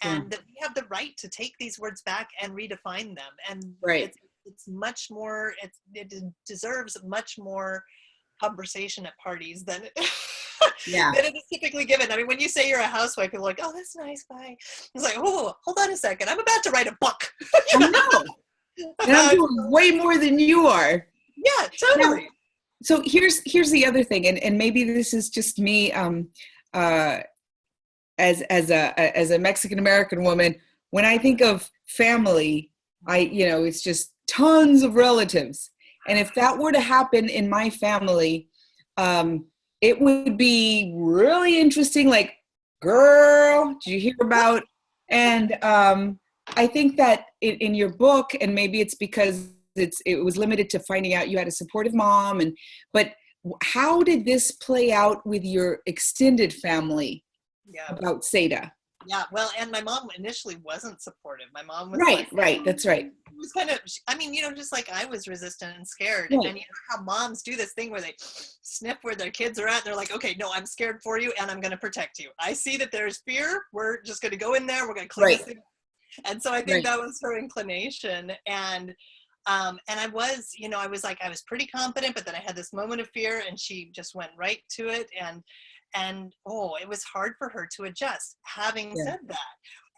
And that we have the right to take these words back and redefine them. And
right.
It's much more, it deserves much more conversation at parties than it is typically given. I mean, when you say you're a housewife, people are like, oh, that's nice, bye. It's like, oh, hold on a second. I'm about to write a book.
I know. And I'm doing way more than you are.
Yeah, totally.
Now, so here's the other thing, and maybe this is just me as a Mexican American woman. When I think of family, it's just tons of relatives. And if that were to happen in my family, it would be really interesting. Like, girl, did you hear about? And I think that in your book, and maybe it's because it was limited to finding out you had a supportive mom, but how did this play out with your extended family about Seda? Yeah,
well, and my mom initially wasn't supportive. My mom was
right, that's right.
It was kind of, I mean, just like I was resistant and scared.
Right.
And how moms do this thing where they sniff where their kids are at. They're like, okay, no, I'm scared for you and I'm going to protect you. I see that there's fear. We're just going to go in there. We're going to clean this thing. And so I think that was her inclination. And I was, I was pretty confident, but then I had this moment of fear and she just went right to it. And it was hard for her to adjust. Having said that,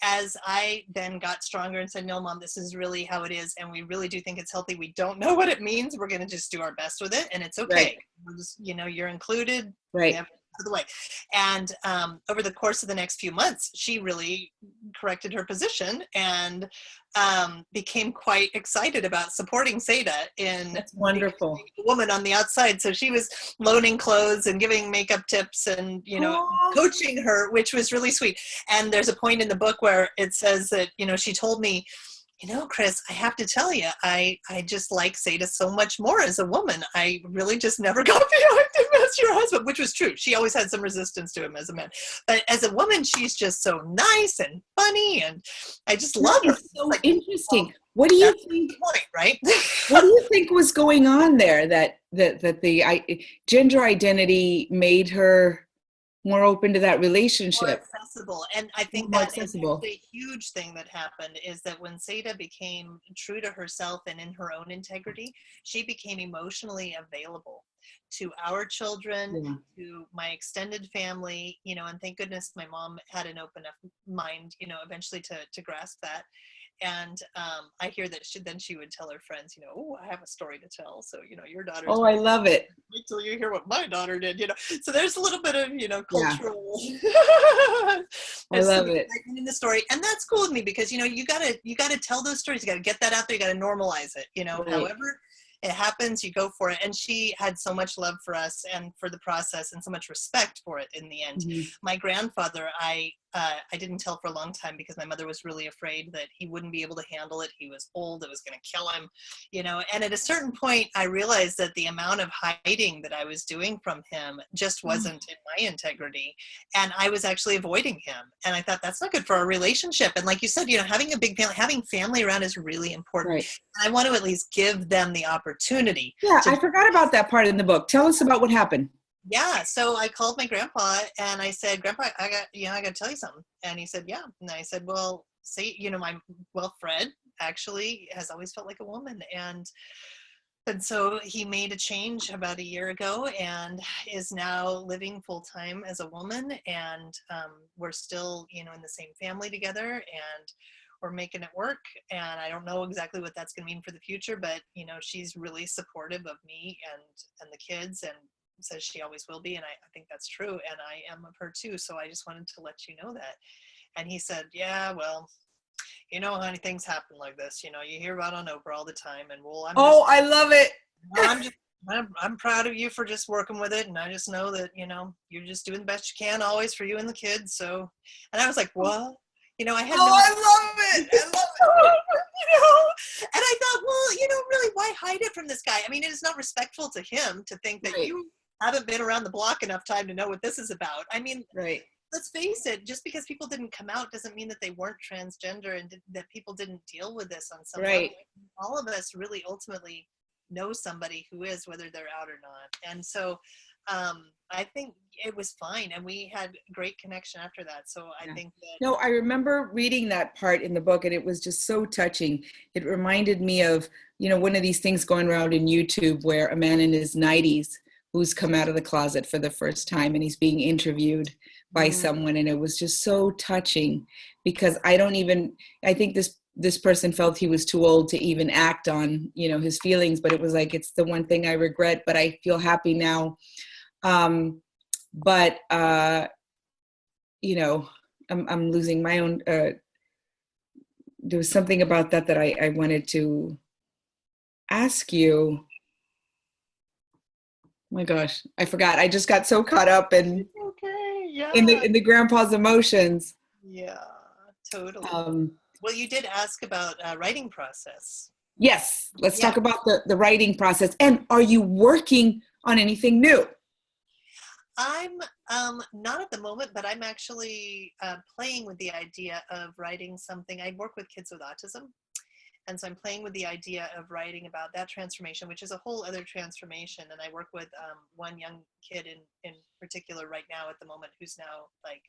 as I then got stronger and said, no, Mom, this is really how it is. And we really do think it's healthy. We don't know what it means. We're going to just do our best with it. And it's okay.
Right.
We're just, you're included.
Right.
The way. And over the course of the next few months, she really corrected her position and became quite excited about supporting Seda in
That's wonderful.
being a woman on the outside. So she was loaning clothes and giving makeup tips and, coaching her, which was really sweet. And there's a point in the book where it says that, she told me, Chris, I have to tell you, I just like Seda so much more as a woman. I really just never got behind him as your husband, which was true. She always had some resistance to him as a man. But as a woman, she's just so nice and funny, and I just love her.
It's so interesting. What do you think?
Point, right?
What do you think was going on there that the gender identity made her more open to that relationship?
More accessible. And I think
More
that is
accessible.
a huge thing that happened is that when Seda became true to herself and in her own integrity, she became emotionally available to our children, to my extended family, and thank goodness my mom had an open enough mind, eventually to grasp that. And I hear that she would tell her friends, oh, I have a story to tell. So, your daughter's.
Oh, I love it.
Wait till you hear what my daughter did, So there's a little bit of, cultural.
I love it.
In the story. And that's cool with me because, you gotta tell those stories. You gotta get that out there. You gotta normalize it,
Right.
However it happens, you go for it. And she had so much love for us and for the process and so much respect for it in the end.
Mm-hmm.
My grandfather, I didn't tell for a long time because my mother was really afraid that he wouldn't be able to handle it. He was old. It was going to kill him, and at a certain point, I realized that the amount of hiding that I was doing from him just wasn't in my integrity. And I was actually avoiding him. And I thought that's not good for our relationship. And like you said, having a big family, having family around is really important.
Right.
I want to at least give them the opportunity.
Yeah, I forgot about that part in the book. Tell us about what happened.
Yeah, so I called my grandpa and I said, Grandpa, I got to tell you something. And he said, yeah. And I said, well, Fred actually has always felt like a woman. And so he made a change about a year ago and is now living full time as a woman. And we're still, in the same family together and we're making it work. And I don't know exactly what that's going to mean for the future, but, she's really supportive of me and the kids and says she always will be. And I think that's true. And I am of her too. So I just wanted to let you know that. And he said, yeah, well, honey, things happen like this. You hear about on Oprah all the time. And
I love it.
I'm proud of you for just working with it. And I just know that, you're just doing the best you can always for you and the kids. So, and I was like, what? I had
I love it. I love it.
And I thought, well, really, why hide it from this guy? I mean, it is not respectful to him to think that you haven't been around the block enough time to know what this is about. I mean, let's face it, just because people didn't come out doesn't mean that they weren't transgender and that people didn't deal with this on some level. All of us really ultimately know somebody who is, whether they're out or not. And so I think it was fine. And we had great connection after that. So I think that.
No, I remember reading that part in the book and it was just so touching. It reminded me of, one of these things going around in YouTube where a man in his 90s who's come out of the closet for the first time and he's being interviewed by someone. And it was just so touching because I think this person felt he was too old to even act on, his feelings, but it was like, it's the one thing I regret, but I feel happy now. I'm losing my own, there was something about that I wanted to ask you. Oh my gosh, I forgot. I just got so caught up in the grandpa's emotions.
Yeah, totally. Well, you did ask about writing process.
Yes, let's talk about the writing process. And are you working on anything new?
I'm not at the moment, but I'm actually playing with the idea of writing something. I work with kids with autism. And so I'm playing with the idea of writing about that transformation, which is a whole other transformation. And I work with one young kid in particular right now at the moment who's now like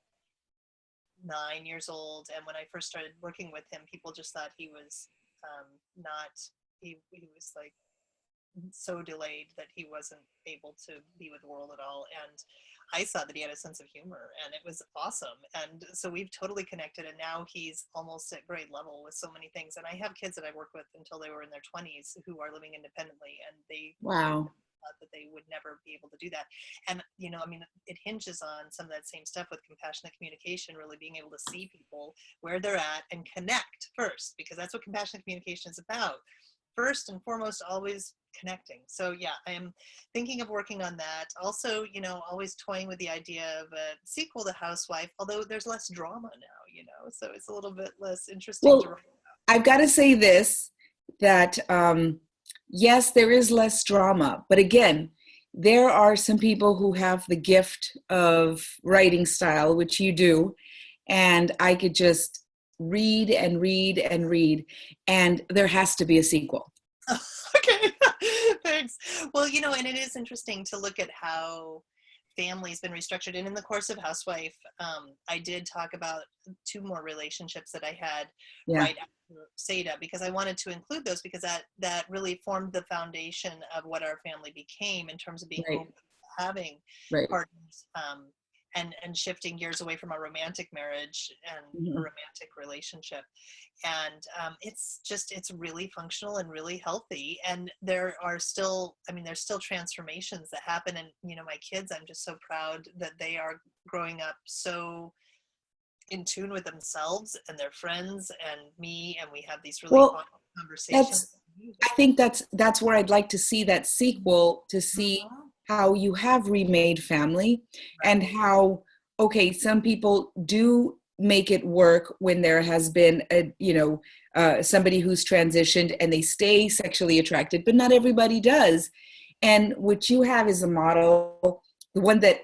9 years old. And when I first started working with him, people just thought he was he was like so delayed that he wasn't able to be with the world at all. And I saw that he had a sense of humor and it was awesome. And so we've totally connected and now he's almost at grade level with so many things. And I have kids that I worked with until they were in their 20s who are living independently and they thought that they would never be able to do that. And, it hinges on some of that same stuff with compassionate communication, really being able to see people where they're at and connect first, because that's what compassionate communication is about. First and foremost, always connecting. So yeah, I am thinking of working on that. Also, always toying with the idea of a sequel to Housewife, although there's less drama now, so it's a little bit less interesting to write about.
I've got to say this, that yes, there is less drama, but again, there are some people who have the gift of writing style, which you do, and I could just read and read and read, and there has to be a sequel.
Okay, thanks. Well, and it is interesting to look at how family's been restructured. And in the course of Housewife, I did talk about 2 more relationships that I had right after Seda, because I wanted to include those, because that really formed the foundation of what our family became in terms of being open to having partners, and shifting gears away from a romantic marriage and a romantic relationship. And it's really functional and really healthy. And there's still transformations that happen. And, my kids, I'm just so proud that they are growing up so in tune with themselves and their friends and me. And we have these really fun conversations.
I think that's where I'd like to see that sequel, to see how you have remade family and how, okay, some people do make it work when there has been somebody who's transitioned and they stay sexually attracted, but not everybody does. And what you have is a model, the one that,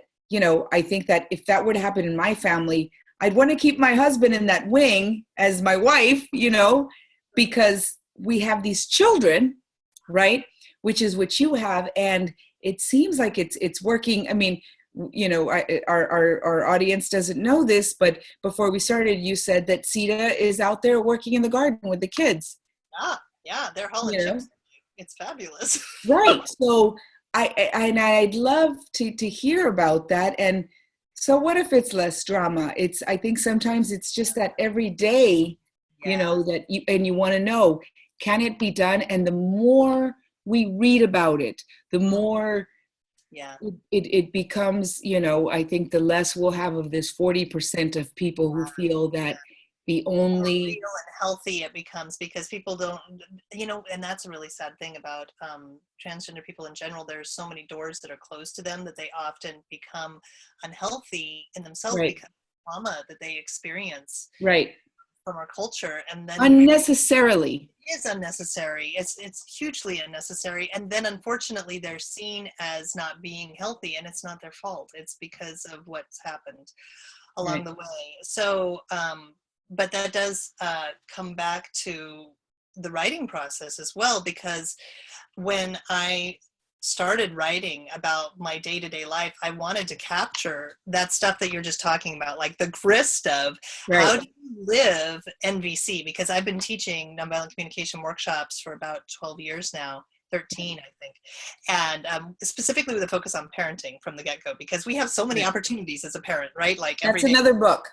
I think that if that were to happen in my family, I'd want to keep my husband in that wing as my wife, because we have these children, right? Which is what you have. And it seems like it's working. I mean, our audience doesn't know this, but before we started, you said that Seda is out there working in the garden with the kids.
Yeah, they're hauling chips. It's fabulous.
Right. So I'd love to hear about that. And so what if it's less drama? I think sometimes it's just that every day, that you want to know, can it be done? And the more we read about it, the more it becomes, I think the less we'll have of this 40% of people who feel that the only
real and healthy it becomes, because people don't, and that's a really sad thing about transgender people in general. There's so many doors that are closed to them that they often become unhealthy in themselves because of trauma that they experience from our culture. And then
unnecessarily.
It is unnecessary. It's hugely unnecessary. And then unfortunately they're seen as not being healthy, and it's not their fault. It's because of what's happened along the way. So but that does come back to the writing process as well, because when I started writing about my day-to-day life, I wanted to capture that stuff that you're just talking about, like the grist of how do you live NVC, because I've been teaching nonviolent communication workshops for about 12 years now, 13, I think. And specifically with a focus on parenting from the get-go, because we have so many opportunities as a parent, right? Like
that's another book.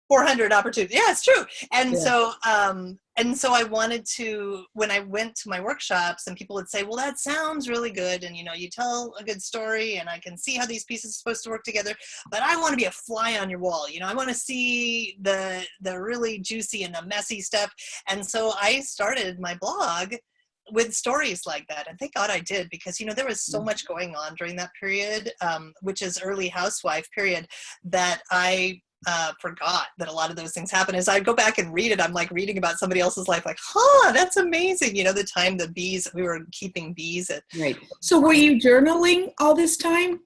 400 opportunities. Yeah, it's true. And so I wanted to, when I went to my workshops and people would say, well, that sounds really good. And, you tell a good story and I can see how these pieces are supposed to work together, but I want to be a fly on your wall. I want to see the really juicy and the messy stuff. And so I started my blog with stories like that. And thank God I did, because, there was so much going on during that period, which is early Housewife period, that I forgot that a lot of those things happen. As I go back and read it, I'm like reading about somebody else's life, like, that's amazing. The time the bees, we were keeping bees at. Right.
So were you journaling all this time?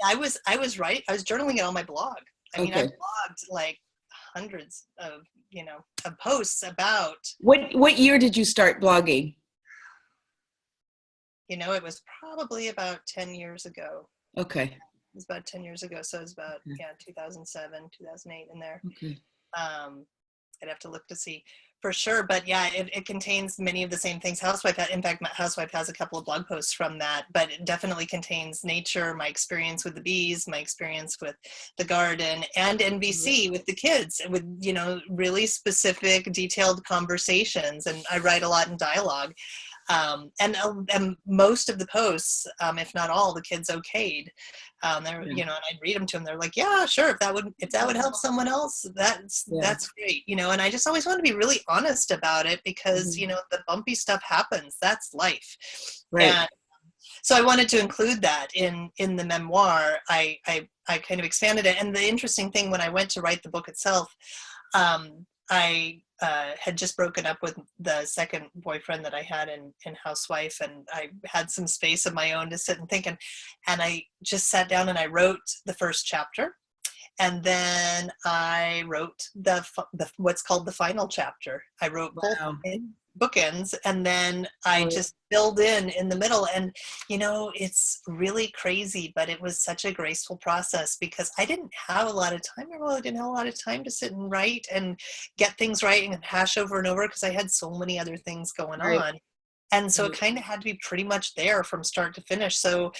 I was journaling it on my blog. I mean, I blogged like hundreds of, of posts about.
What year did you start blogging?
It was probably about 10 years ago.
Okay.
It was about 10 years ago. So it was about, 2007, 2008 in there.
Okay.
I'd have to look to see for sure. But yeah, it contains many of the same things Housewife had. In fact, Housewife has a couple of blog posts from that, but it definitely contains nature, my experience with the bees, my experience with the garden, and NVC with the kids, with, really specific, detailed conversations. And I write a lot in dialogue. And most of the posts, if not all, the kids okayed. And I'd read them to them. They're like, yeah, sure. If that would help someone else, that's great. And I just always want to be really honest about it, because, the bumpy stuff happens. That's life.
Right.
And so I wanted to include that in the memoir. I kind of expanded it. And the interesting thing, when I went to write the book itself, I had just broken up with the second boyfriend that I had in Housewife, and I had some space of my own to sit and think, and I just sat down and I wrote the first chapter, and then I wrote the what's called the final chapter. I wrote both bookends, and then I just filled in the middle. And it's really crazy, but it was such a graceful process because I didn't have a lot of time. I really didn't have a lot of time to sit and write and get things right and hash over and over because I had so many other things going on. And so it kind of had to be pretty much there from start to finish. So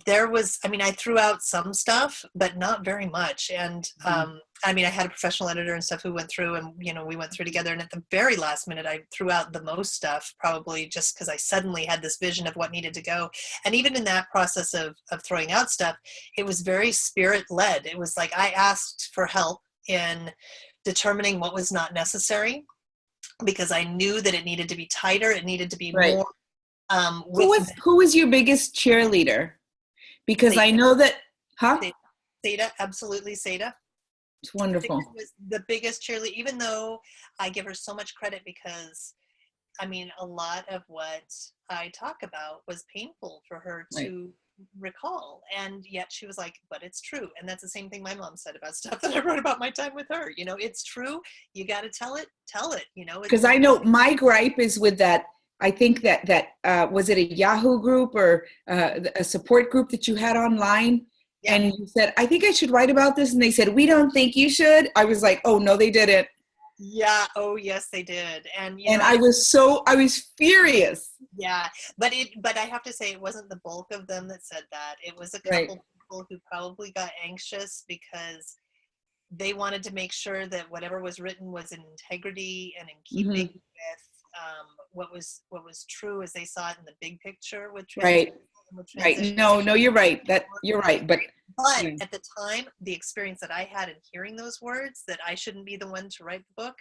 there was, I threw out some stuff, but not very much. And I had a professional editor and stuff who went through, and we went through together, and at the very last minute I threw out the most stuff, probably just because I suddenly had this vision of what needed to go. And even in that process of throwing out stuff, it was very spirit led. It was like I asked for help in determining what was not necessary, because I knew that it needed to be tighter, it needed to be more
who was your biggest cheerleader? Because
Seda.
I know that,
Seda, absolutely, Seda.
It's wonderful.
Seda was the biggest cheerleader, even though I give her so much credit because, a lot of what I talk about was painful for her to recall. And yet she was like, but it's true. And that's the same thing my mom said about stuff that I wrote about my time with her. It's true. You got to tell it. Because
I know my gripe is with that. I think that was it a Yahoo group or a support group that you had online? Yeah. And you said, I think I should write about this. And they said, we don't think you should. I was like, oh, no, they didn't.
Yeah. Oh, yes, they did. And
I was furious.
Yeah. But I have to say, it wasn't the bulk of them that said that. It was a couple people who probably got anxious because they wanted to make sure that whatever was written was in integrity and in keeping with what was true as they saw it in the big picture with transition.
Right. No, you're right. You're right. But
at the time, the experience that I had in hearing those words, that I shouldn't be the one to write the book,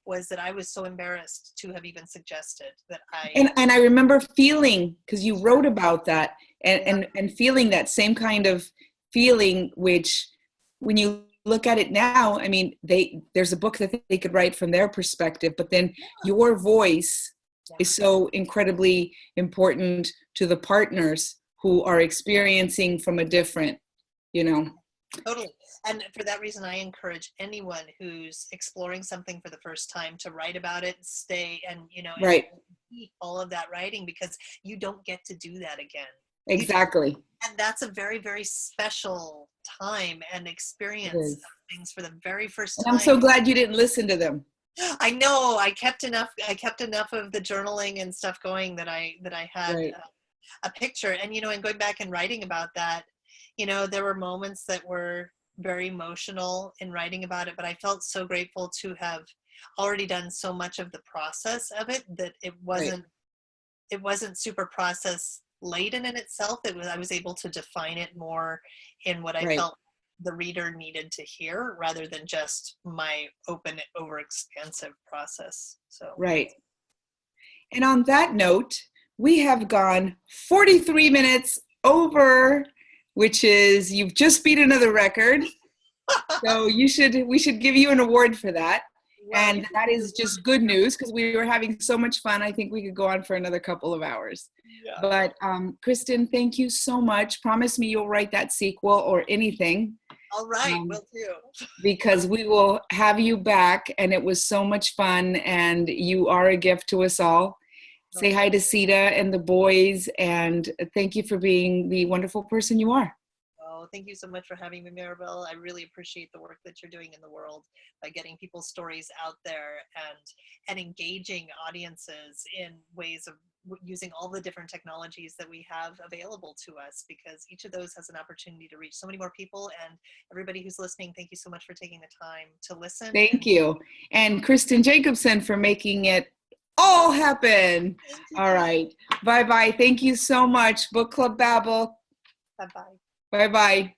was that I was so embarrassed to have even suggested that I.
And I remember feeling, because you wrote about that, and feeling that same kind of feeling, which when you look at it now, there's a book that they could write from their perspective, but then your voice is so incredibly important to the partners who are experiencing from a different,
Totally. And for that reason, I encourage anyone who's exploring something for the first time to write about it, stay and, and keep all of that writing, because you don't get to do that again.
Exactly.
And that's a very, very special time and experience of things for the very first time.
And I'm so glad you didn't listen to them.
I know. I kept enough of the journaling and stuff going that I had a picture. And, and going back and writing about that, there were moments that were very emotional in writing about it, but I felt so grateful to have already done so much of the process of it that it wasn't super process laden in itself. I was able to define it more in what I felt the reader needed to hear, rather than just my open, overexpansive process. So
And on that note, we have gone 43 minutes over, which is, you've just beat another record. So we should give you an award for that. And that is just good news, because we were having so much fun. I think we could go on for another couple of hours. Yeah. But Kristin, thank you so much. Promise me you'll write that sequel or anything.
All right, will do.
Because we will have you back, and it was so much fun, and you are a gift to us all. Say hi to Seda and the boys, and thank you for being the wonderful person you are.
Oh, thank you so much for having me, Maribel. I really appreciate the work that you're doing in the world by getting people's stories out there and engaging audiences in ways of using all the different technologies that we have available to us, because each of those has an opportunity to reach so many more people. And everybody who's listening, thank you so much for taking the time to listen.
Thank you. And Kristin Jacobson for making it all happen. All right. Bye-bye. Thank you so much. Book Club Babble.
Bye-bye.
Bye-bye.